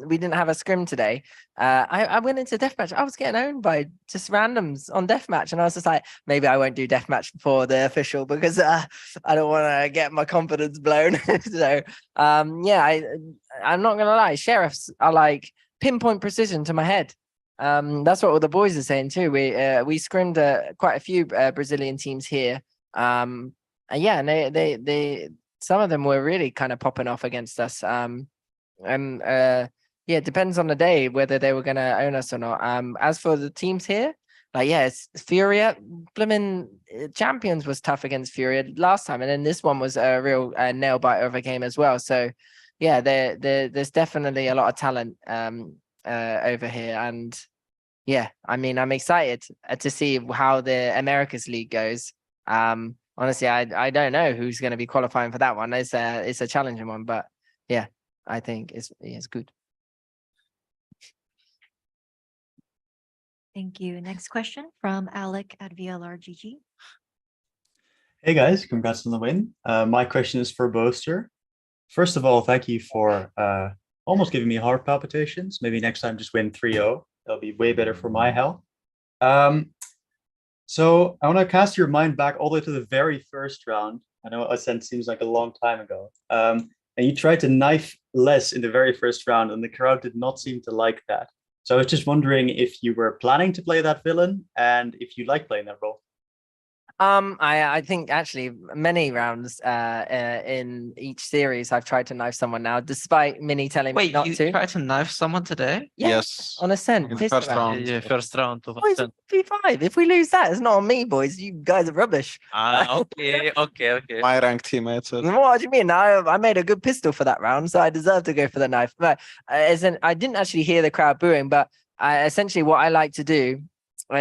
we didn't have a scrim today. I went into deathmatch. I was getting owned by just randoms on deathmatch, and I was just like, maybe I won't do deathmatch before the official because I don't want to get my confidence blown. So yeah, I'm not gonna lie. Sheriffs are like pinpoint precision to my head. That's what all the boys are saying too. We scrimmed quite a few Brazilian teams here. Yeah, and they some of them were really kind of popping off against us. Yeah, it depends on the day whether they were gonna own us or not. As for the teams here, like yeah, it's Furia. Blimmin' Champions was tough against Furia last time, and then this one was a real nail biter of a game as well. So yeah, there's definitely a lot of talent over here, and yeah, I mean, I'm excited to see how the Americas League goes. Honestly, I don't know who's going to be qualifying for that one. It's a challenging one, but yeah, I think it's good.
Thank you. Next question from Alec at VLRGG.
Hey guys, congrats on the win. My question is for Boaster. First of all, thank you for almost giving me heart palpitations. Maybe next time just win 3-0. That'll be way better for my health. So I want to cast your mind back all the way to the very first round. I know Ascent seems like a long time ago. And you tried to knife less in the very first round, and the crowd did not seem to like that. So I was just wondering if you were planning to play that villain and if you like playing that role.
I think actually many rounds in each series I've tried to knife someone now, despite Minnie telling me not to.
Wait, you tried to knife someone today?
Yes. On Ascent.
In first round. Yeah, first round of
Boys,
Ascent.
P5. If we lose that, it's not on me, boys. You guys are rubbish.
Okay.
My ranked teammates.
What do you mean? I made a good pistol for that round, so I deserve to go for the knife. But I didn't actually hear the crowd booing, but essentially what I like to do,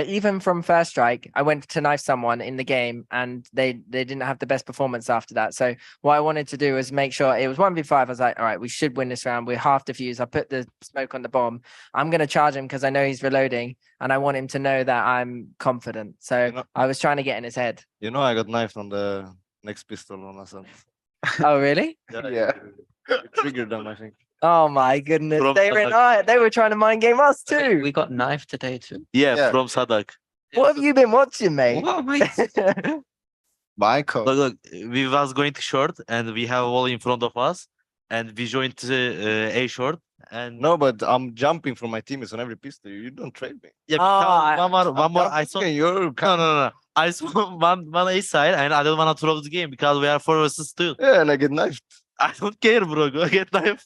even from first strike, I went to knife someone in the game and they didn't have the best performance after that. So what I wanted to do was make sure it was 1v5. I was like, all right, we should win this round. We're half defused. I put the smoke on the bomb. I'm going to charge him because I know he's reloading and I want him to know that I'm confident. So I was trying to get in his head.
You know, I got knifed on the next pistol on Ascent.
Oh, really?
Yeah. It triggered them, I think.
Oh my goodness. They were trying to mind game us too.
We got knifed today too.
Yeah, from Sadak.
What have you been watching, mate?
What, mate?
Michael.
Look, we was going to short and we have a wall in front of us and we joined A short. And
No, but I'm jumping from my teammates on every pistol. You don't trade me.
yeah, one more. I saw. No. I saw one A side, and I don't want to throw the game because we are 4 versus 2.
Yeah, and I get knifed.
I don't care, bro. Go get knife.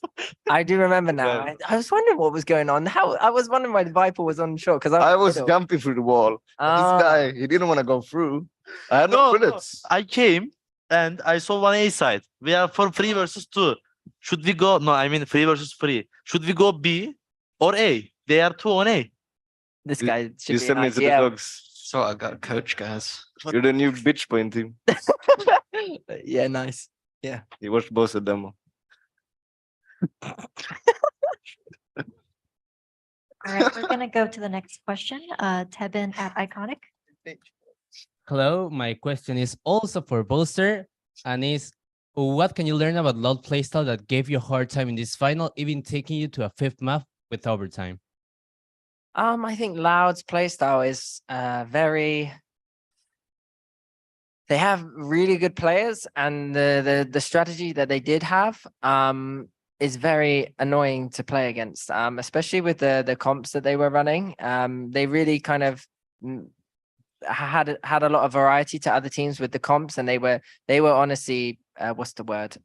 I do remember now. I was wondering what was going on. I was wondering why the Viper was on short because
I was jumping through the wall. This guy, he didn't want to go through. I had no bullets.
I came and I saw one A side. We are 3 versus 2. Should we go? No, I mean 3 versus 3. Should we go B or A? They are 2 on A.
This guy should
You
be
send me
an
to the
IGL.
dogs.
So I got a coach, guys.
You're the new bitch point team.
Yeah, nice. Yeah.
You watched both of them.
All right, we're gonna go to the next question. Tebin at Iconic.
Hello, my question is also for Bolster, and is what can you learn about Loud playstyle that gave you a hard time in this final, even taking you to a 5th map with overtime?
I think Loud's playstyle is very. They have really good players, and the strategy that they did have is very annoying to play against, especially with the comps that they were running. They really kind of had a lot of variety to other teams with the comps, and they were honestly what's the word,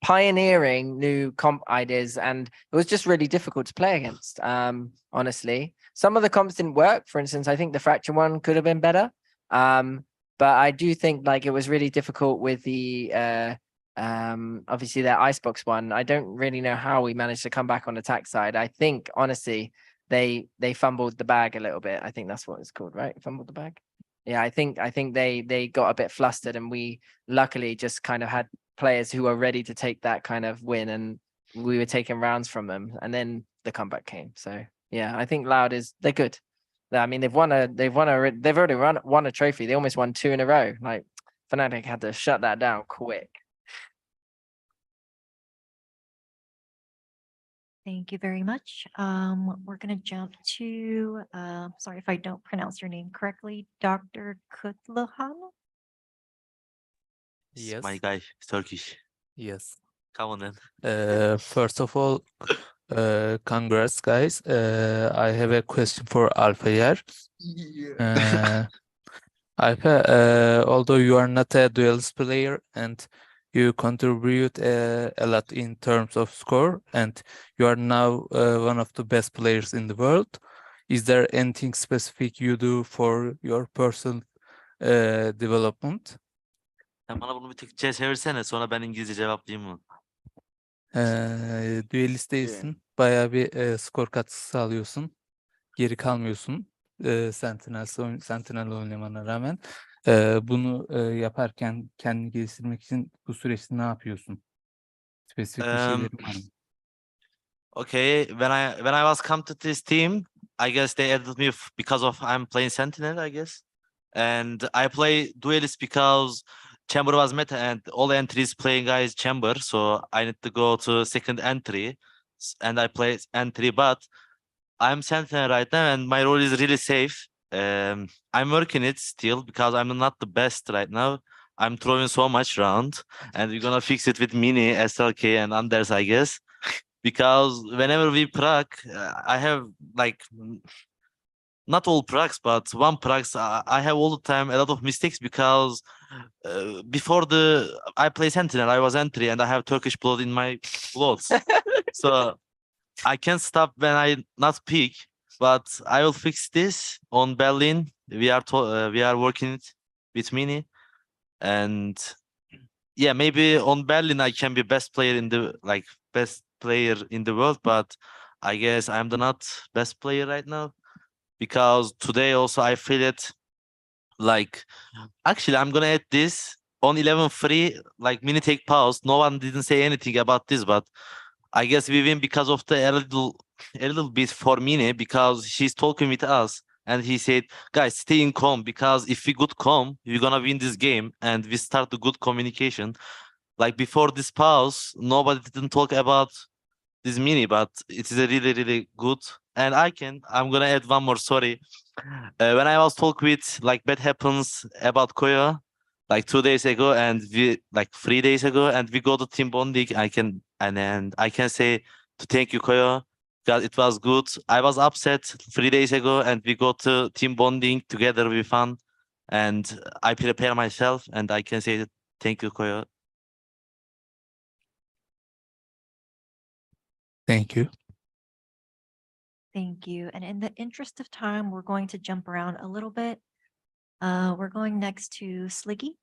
pioneering new comp ideas, and it was just really difficult to play against. Honestly, some of the comps didn't work. For instance, I think the Fracture one could have been better, but I do think like it was really difficult with the obviously their Icebox one. I don't really know how we managed to come back on attack side. I think honestly they fumbled the bag a little bit. I think that's what it's called, right? Fumbled the bag. Yeah, I think they got a bit flustered, and we luckily just kind of had players who were ready to take that kind of win, and we were taking rounds from them, and then the comeback came. So yeah, I think Loud they're good. I mean, they've already won a trophy. They almost won 2 in a row. Like Fnatic had to shut that down quick.
Thank you very much. We're going to jump to, sorry if I don't pronounce your name correctly, Dr. Kutluhan.
Yes. My guy, Turkish.
Yes.
Come on then.
First of all, congrats, guys. I have a question for Alfayer. Alfa, although you are not a duelist player and you contribute a lot in terms of score, and you are now one of the best players in the world, is there anything specific you do for your personal development?
Sen bana bunu bir Türkçe çevirsene, sonra ben İngilizce cevaplayayım mı?
Duelist değilsin. Bayağı bir skor katkısı sağlıyorsun. Geri kalmıyorsun. Sentinel oynamana rağmen. Bunu yaparken kendini geliştirmek için bu süreçte ne yapıyorsun? Spesifik bir şeylerin var mı?
Okay, when I was come to this team, I guess they added me because of I'm playing Sentinel, I guess. And I play Duelist because Chamber was meta and all entries playing guys Chamber, so I need to go to second entry, and I play entry, but I'm Sentinel right now and my role is really safe. I'm working it still because I'm not the best right now. I'm throwing so much around, and we're gonna fix it with Mini, SLK, and Anders, I guess. Because whenever we proc, I have like not all procs, but one procs. I have all the time a lot of mistakes because before I play Sentinel, I was entry and I have Turkish blood in my blood, so I can't stop when I not peak. But I will fix this on Berlin. We are working it with Mini, and yeah, maybe on Berlin I can be best player in the world, but I guess I'm the not best player right now, because today also I feel it like actually I'm gonna add this on 11 free, like Mini take pause. No one didn't say anything about this, but I guess we win because of a little bit for Mini, because she's talking with us and he said, guys, stay in calm, because if we good calm, we're gonna win this game, and we start the good communication. Like before this pause, nobody didn't talk about this Mini, but it is a really, really good. And I'm gonna add one more, sorry. When I was talking with like Bad Happens about Koyo, like 2 days ago, and 3 days ago, and we go to team bonding, I can say to thank you, Koyo, because it was good. I was upset 3 days ago, and we go to team bonding together with fun, and I prepare myself, and I can say thank you, Koyo.
Thank you.
Thank you. And in the interest of time, we're going to jump around a little bit. We're going next to Sliggy.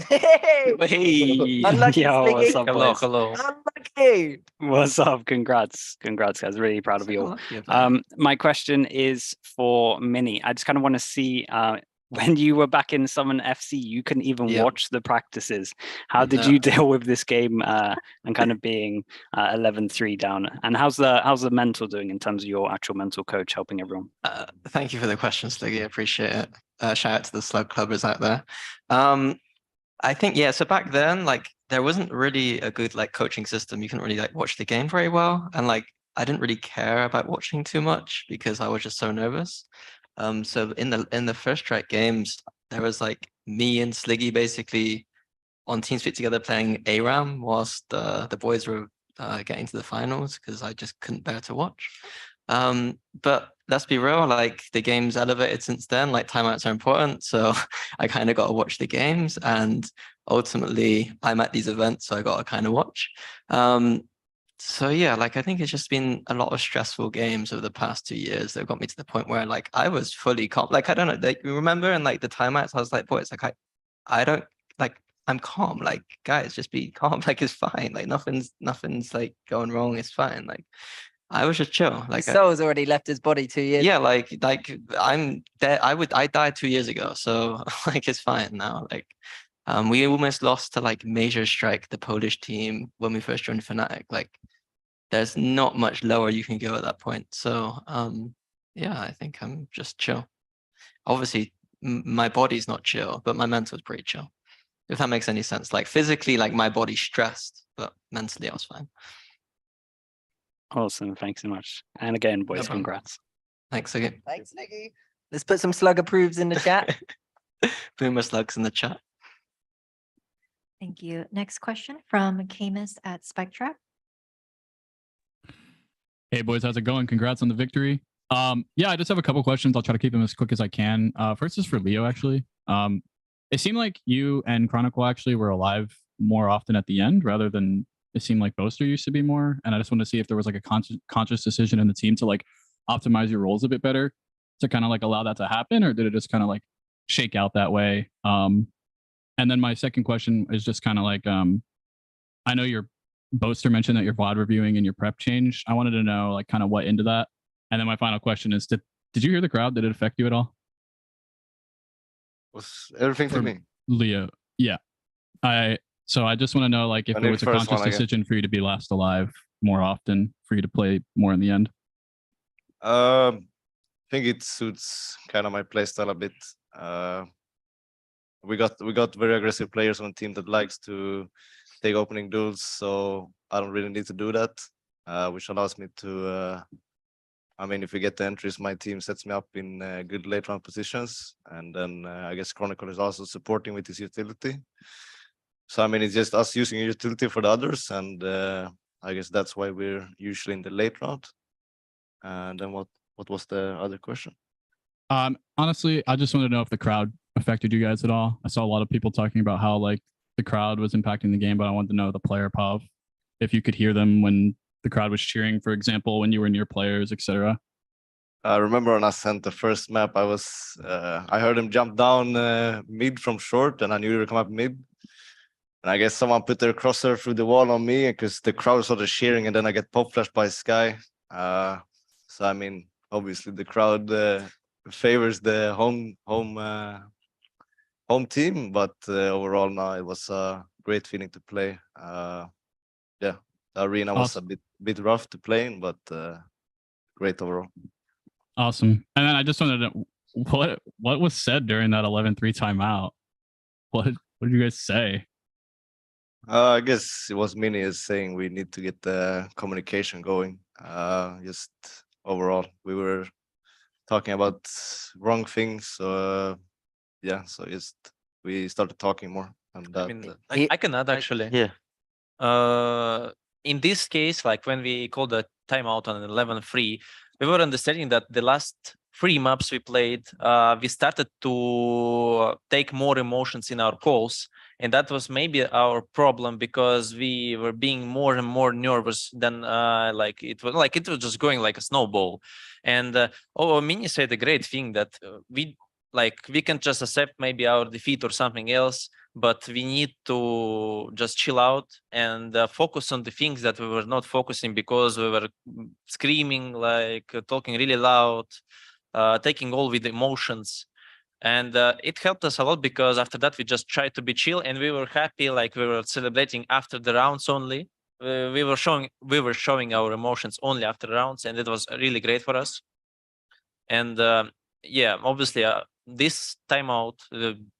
Hey, unlucky
Yo, what's
Sliggy.
up, boys?
Unlucky.
What's up? Congrats, guys. Really proud of you all.
Unlucky,
My question is for Mini. I just kind of want to see when you were back in Summon FC, you couldn't even
Yep.
watch the practices. How did
No.
you deal with this game and kind of being 11-3 down? And how's the mental doing in terms of your actual mental coach helping everyone?
Thank you for the question, Sluggy. I appreciate it. Shout out to the Slug Clubbers out there. I think, yeah, so back then, like, there wasn't really a good like coaching system. You couldn't really like watch the game very well. And like, I didn't really care about watching too much because I was just so nervous. So in the first track games, there was like me and Sliggy basically on TeamSpeak together playing ARAM whilst the boys were getting to the finals because I just couldn't bear to watch. But let's be real, like the game's elevated since then, like timeouts are important. So I kind of got to watch the games and ultimately I'm at these events, so I got to kind of watch. So yeah, like I think it's just been a lot of stressful games over the past 2 years that got me to the point where like I was fully calm. Like I don't know, like you remember in like the timeouts, I was like, boy, it's like I don't like I'm calm. Like guys, just be calm. Like it's fine. Like nothing's like going wrong. It's fine. Like I was just chill. Like
His soul's already left his body 2 years.
yeah, like I'm dead. I died 2 years ago, so like it's fine now. Like we almost lost to like Major Strike, the Polish team, when we first joined Fnatic. Like there's not much lower you can go at that point. So yeah, I think I'm just chill. Obviously, my body's not chill, but my mental's pretty chill. If that makes any sense. Like physically, like my body's stressed, but mentally I was fine.
Awesome, thanks so much. And again, boys,
No problem.
congrats.
Thanks again.
Thanks, Nicky. Let's put some slug approves in the chat.
Boomer slugs in the chat.
Thank you. Next question from Camus at Spectra.
Hey boys, how's it going? Congrats on the victory. Yeah, I just have a couple questions. I'll try to keep them as quick as I can. First is for Leo, actually. It seemed like you and Chronicle actually were alive more often at the end rather than it seemed like Boaster used to be more. And I just want to see if there was like a conscious decision in the team to like optimize your roles a bit better to kind of like allow that to happen, or did it just kind of like shake out that way? And then my second question is just kind of like, I know your Boaster mentioned that your VOD reviewing and your prep changed. I wanted to know like kind of what into that. And then my final question is, did you hear the crowd? Did it affect you at all?
Was everything to me?
Leo, yeah. So I just want to know like if
I
it
need
was a
first
conscious
one again.
decision for you to be last alive more often, for you to play more in the end.
I think it suits kind of my playstyle a bit. We got very aggressive players on the team that likes to take opening duels, so I don't really need to do that, which allows me to. I mean, if we get the entries, my team sets me up in good late round positions, and then I guess Chronicle is also supporting with his utility. So I mean, it's just us using utility for the others, and I guess that's why we're usually in the late round. And then what was the other question?
Honestly, I just want to know if the crowd affected you guys at all. I saw a lot of people talking about how like the crowd was impacting the game, but I wanted to know the player POV, if you could hear them when the crowd was cheering, for example, when you were near players, etc.
I remember when I sent the first map, I heard him jump down mid from short, and I knew he would come up mid. And I guess someone put their crosshair through the wall on me because the crowd started cheering, and then I get pop flashed by Sky. So I mean, obviously the crowd favors the home team, but overall now it was a great feeling to play. Yeah, the arena was a bit rough to play in, but great overall.
Awesome. And then I just wanted to know what was said during that 11-3 timeout. What did you guys say?
I guess it was Mini is saying we need to get the communication going. Just overall, we were talking about wrong things. Yeah, so just we started talking more. And that,
I mean, I can add actually.
Yeah.
In this case, like when we called the timeout on 11-3, we were understanding that the last 3 maps we played, we started to take more emotions in our calls. And that was maybe our problem because we were being more and more nervous than like it was just going like a snowball. And Mini said a great thing that we can just accept maybe our defeat or something else, but we need to just chill out and focus on the things that we were not focusing because we were screaming, like talking really loud, taking all with emotions. And it helped us a lot because after that we just tried to be chill and we were happy, like we were celebrating after the rounds only. We were showing our emotions only after rounds, and it was really great for us. And yeah, obviously this timeout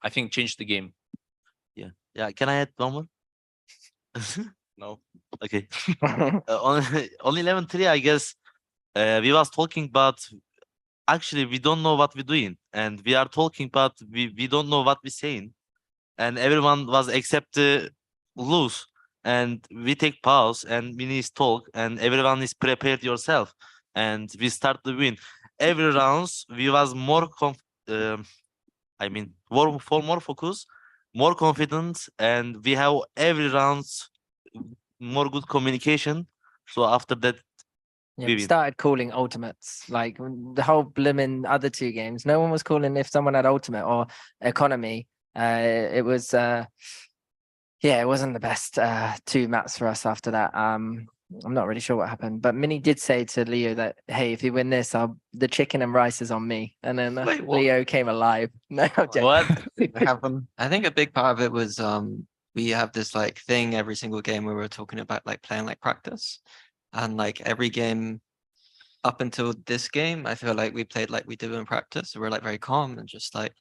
I think changed the game.
Yeah, can I add one more?
No.
Okay. On 11-3, I guess we was talking, but actually we don't know what we're doing, and we are talking, but we don't know what we're saying, and everyone was accept to lose, and we take pause and we need to talk, and everyone is prepared yourself, and we start to win. Every rounds we was more more focus, more confident, and we have every rounds more good communication. So after that,
Yeah,
we
we
win.
started calling ultimates, like the whole blimmin' other two games. No one was calling if someone had ultimate or economy. It was yeah, it wasn't the best two maps for us after that. I'm not really sure what happened, but Minnie did say to Leo that, hey, if you win this, the chicken and rice is on me. And then
Wait, what?
Leo came alive. No, I'm joking.
What
happened? I think a big part of it was we have this like thing every single game where we're talking about like playing like practice, and like every game up until this game, I feel like we played like we do in practice. So we're like very calm and just like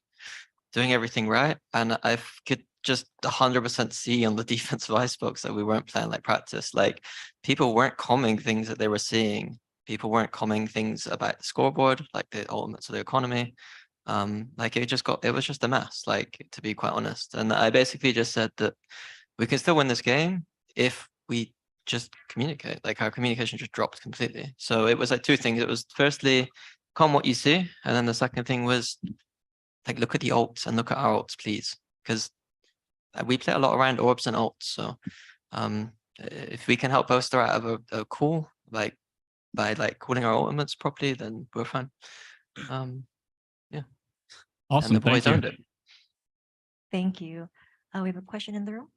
doing everything right. And I could just 100% see on the defensive icebox that we weren't playing like practice. Like people weren't commenting things that they were seeing. People weren't commenting things about the scoreboard, like the ultimates of the economy. Like it was just a mess, like to be quite honest. And I basically just said that we can still win this game if we just communicate. Like our communication just dropped completely. So it was like two things. It was firstly, calm what you see. And then the second thing was like, look at the ults and look at our ults, please. Because we play a lot around orbs and ults. So if we can help Boaster out of a call, like by like calling our ultimates properly, then we're fine. Yeah.
Awesome.
And the boys
Thank
owned
you.
it.
Thank you. We have a question in the room.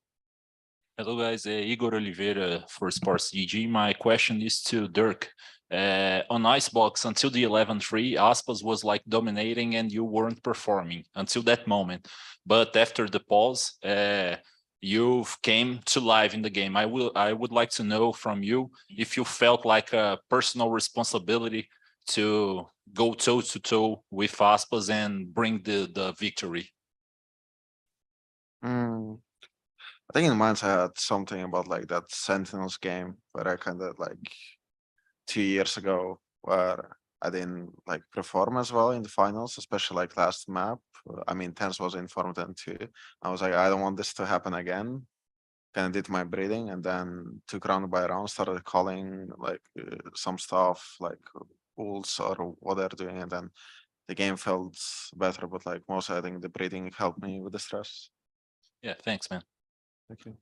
Hello guys, Igor Oliveira for Sports GG. My question is to Dirk. On Icebox, until the 11-3, Aspas was like dominating and you weren't performing until that moment. But after the pause, you came to life in the game. I would like to know from you if you felt like a personal responsibility to go toe to toe with Aspas and bring the victory.
I think in mind I had something about like that Sentinels game where I kind of like 2 years ago where I didn't like perform as well in the finals, especially like last map. I mean, Tens was informed then too. I was like, I don't want this to happen again. Kind of did my breathing and then took round by round, started calling like some stuff like pools or what they're doing, and then the game felt better. But like mostly, I think the breathing helped me with the stress.
Yeah, thanks, man.
Thank you.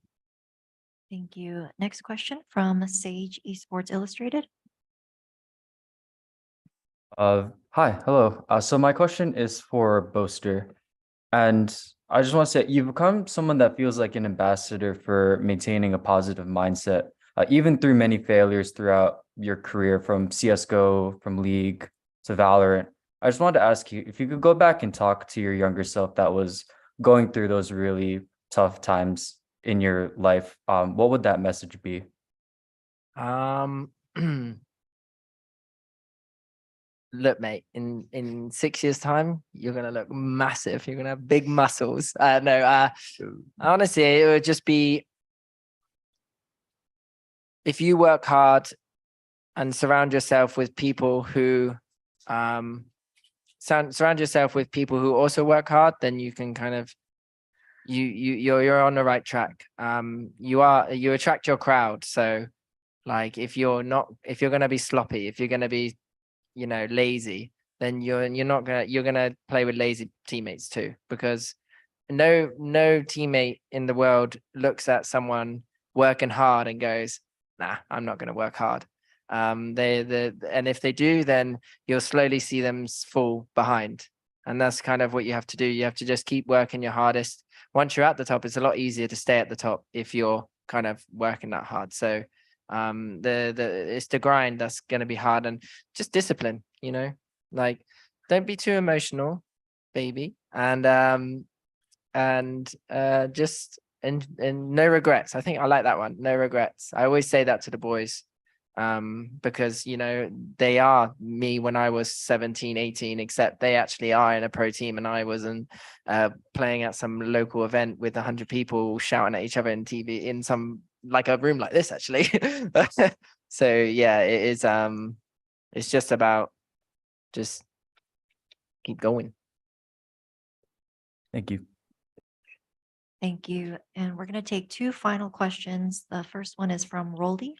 Thank you. Next question from Sage Esports Illustrated.
Hi, hello. So my question is for Boaster, and I just want to say you've become someone that feels like an ambassador for maintaining a positive mindset, even through many failures throughout your career, from CS:GO, from League to Valorant. I just wanted to ask you if you could go back and talk to your younger self that was going through those really tough times in your life. What would that message be?
Look, mate, in 6 years' time, you're gonna look massive. You're gonna have big muscles. No, honestly, it would just be if you work hard and surround yourself with people who surround yourself with people who also work hard, then you can kind of you're on the right track. You attract your crowd. So like if you're gonna be sloppy, if you're gonna be lazy, then you're gonna play with lazy teammates too, because no teammate in the world looks at someone working hard and goes, nah, I'm not gonna work hard. And if they do, then you'll slowly see them fall behind. And that's kind of what you have to do. You have to just keep working your hardest. Once you're at the top, it's a lot easier to stay at the top if you're kind of working that hard. So it's the grind that's going to be hard, and just discipline, like don't be too emotional. baby, and just and no regrets. I think I like that one. No regrets. I always say that to the boys, because you know they are me when I was 17, 18, except they actually are in a pro team, and I wasn't playing at some local event with 100 people shouting at each other in TV in some like a room like this actually. So yeah, it is. It's just about just keep going.
Thank you.
Thank you. And we're going to take two final questions. The first one is from Rolly.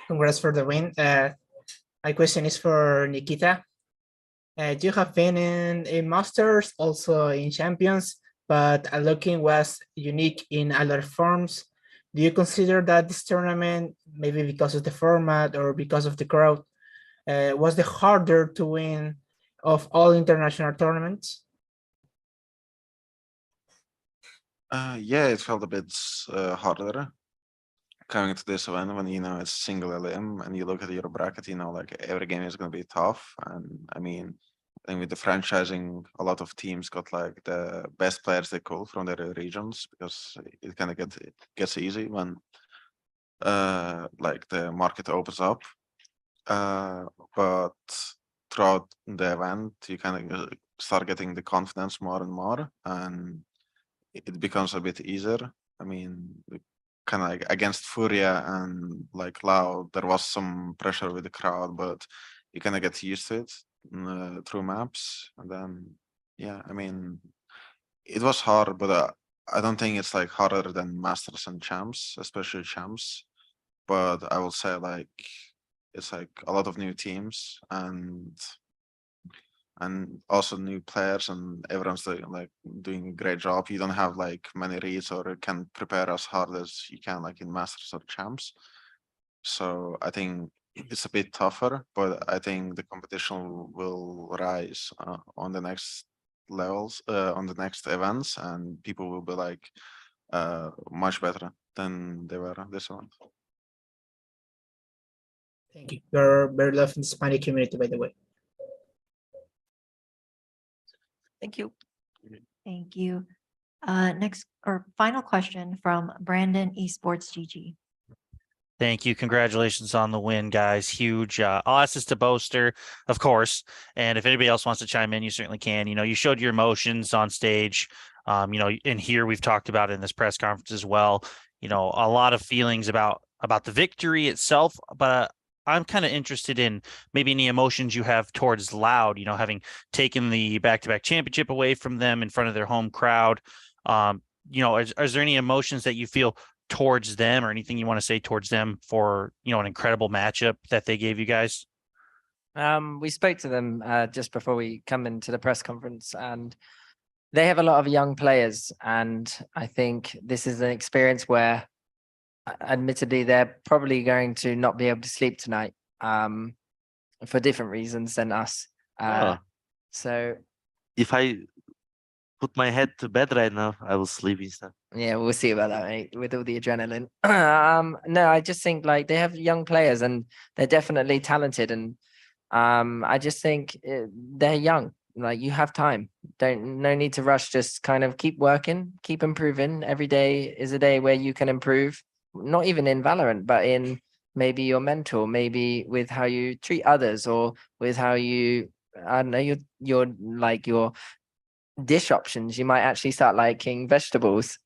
Congrats for the win. My question is for Nikita. You have been in a Masters, also in Champions, but Unlocking was unique in other forms. Do you consider that this tournament, maybe because of the format or because of the crowd, was the harder to win of all international tournaments?
Yeah, it felt a bit harder coming to this event when you know it's single LM and you look at your bracket, you know, like every game is going to be tough. And I mean, I think with the franchising, a lot of teams got like the best players they could from their regions, because it kind of gets easy when like the market opens up. But throughout the event, you kind of start getting the confidence more and more, and it becomes a bit easier. I mean, kind of like against Furia and like Loud, there was some pressure with the crowd, but you kind of get used to it through maps. And then, yeah, I mean, it was hard, but I don't think it's like harder than Masters and Champs, especially Champs. But I will say like it's like a lot of new teams and also new players, and everyone's doing a great job. You don't have like many reads or can prepare as hard as you can like in Masters or Champs. So I think it's a bit tougher, but I think the competition will rise on the next levels, on the next events, and people will be like much better than they were this month.
Thank you. You're very loved in the Spanish community, by the way.
Thank you.
Thank you. Next or final question from Brandon Esports GG.
Thank you. Congratulations on the win, guys. Huge. I'll ask this to Boaster, of course. And if anybody else wants to chime in, you certainly can. You know, you showed your emotions on stage. You know, in here we've talked about it in this press conference as well. You know, a lot of feelings about the victory itself, but I'm kind of interested in maybe any emotions you have towards Loud, you know, having taken the back-to-back championship away from them in front of their home crowd. You know, is there any emotions that you feel towards them or anything you want to say towards them for, you know, an incredible matchup that they gave you guys?
We spoke to them just before we come into the press conference, and they have a lot of young players. And I think this is an experience where admittedly they're probably going to not be able to sleep tonight for different reasons than us. So
if I put my head to bed right now, I will sleep instead.
yeah, we'll see about that, mate, with all the adrenaline. No, I just think like they have young players and they're definitely talented, and I just think they're young. Like you have time. No need to rush. Just kind of keep working, keep improving. Every day is a day where you can improve. Not even in Valorant, but in maybe your mental, maybe with how you treat others, or with how you, I don't know, your dish options. You might actually start liking vegetables.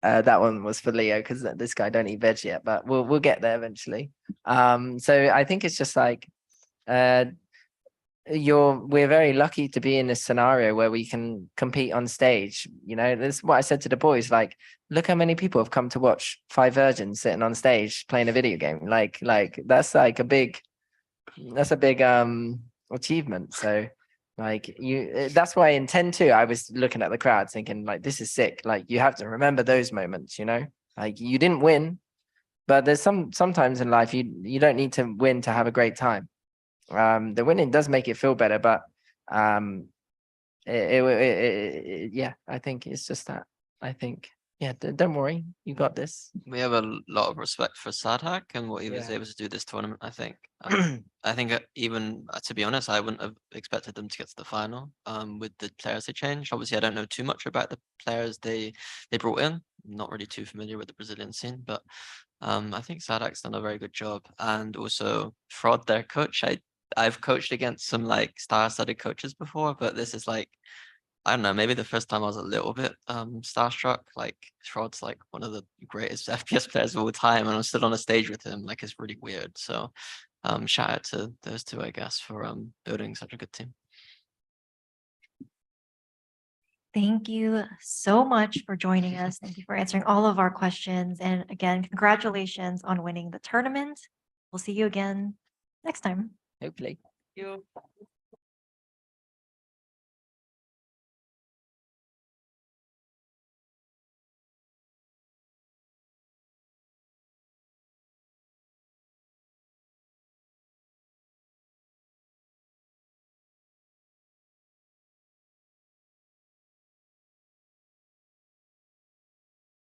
That one was for Leo because this guy don't eat veg yet, but we'll get there eventually. So I think it's just like we're very lucky to be in this scenario where we can compete on stage. You know, this is what I said to the boys, like, look how many people have come to watch 5 virgins sitting on stage playing a video game. Like that's like a big achievement. So like that's why in 10-2 I was looking at the crowd thinking like, this is sick. Like you have to remember those moments, you know, like you didn't win, but there's sometimes in life you don't need to win to have a great time. The winning does make it feel better, but yeah, I think it's just that. I think Yeah, don't worry, you got this.
We have a lot of respect for Sadhak and what he was
Yeah.
able to do this tournament. I think. I think even to be honest, I wouldn't have expected them to get to the final. With the players they changed. Obviously, I don't know too much about the players they brought in. I'm not really too familiar with the Brazilian scene, but I think Sadak's done a very good job. And also Fraud, their coach. I've coached against some like star-studded coaches before, but this is like, I don't know, maybe the first time I was a little bit starstruck. Like Shroud's like one of the greatest FPS players of all time, and I'm still on a stage with him. Like it's really weird. So shout out to those two, I guess, for building such a good team.
Thank you so much for joining us. Thank you for answering all of our questions. And again, congratulations on winning the tournament. We'll see you again next time.
Hopefully. Thank you.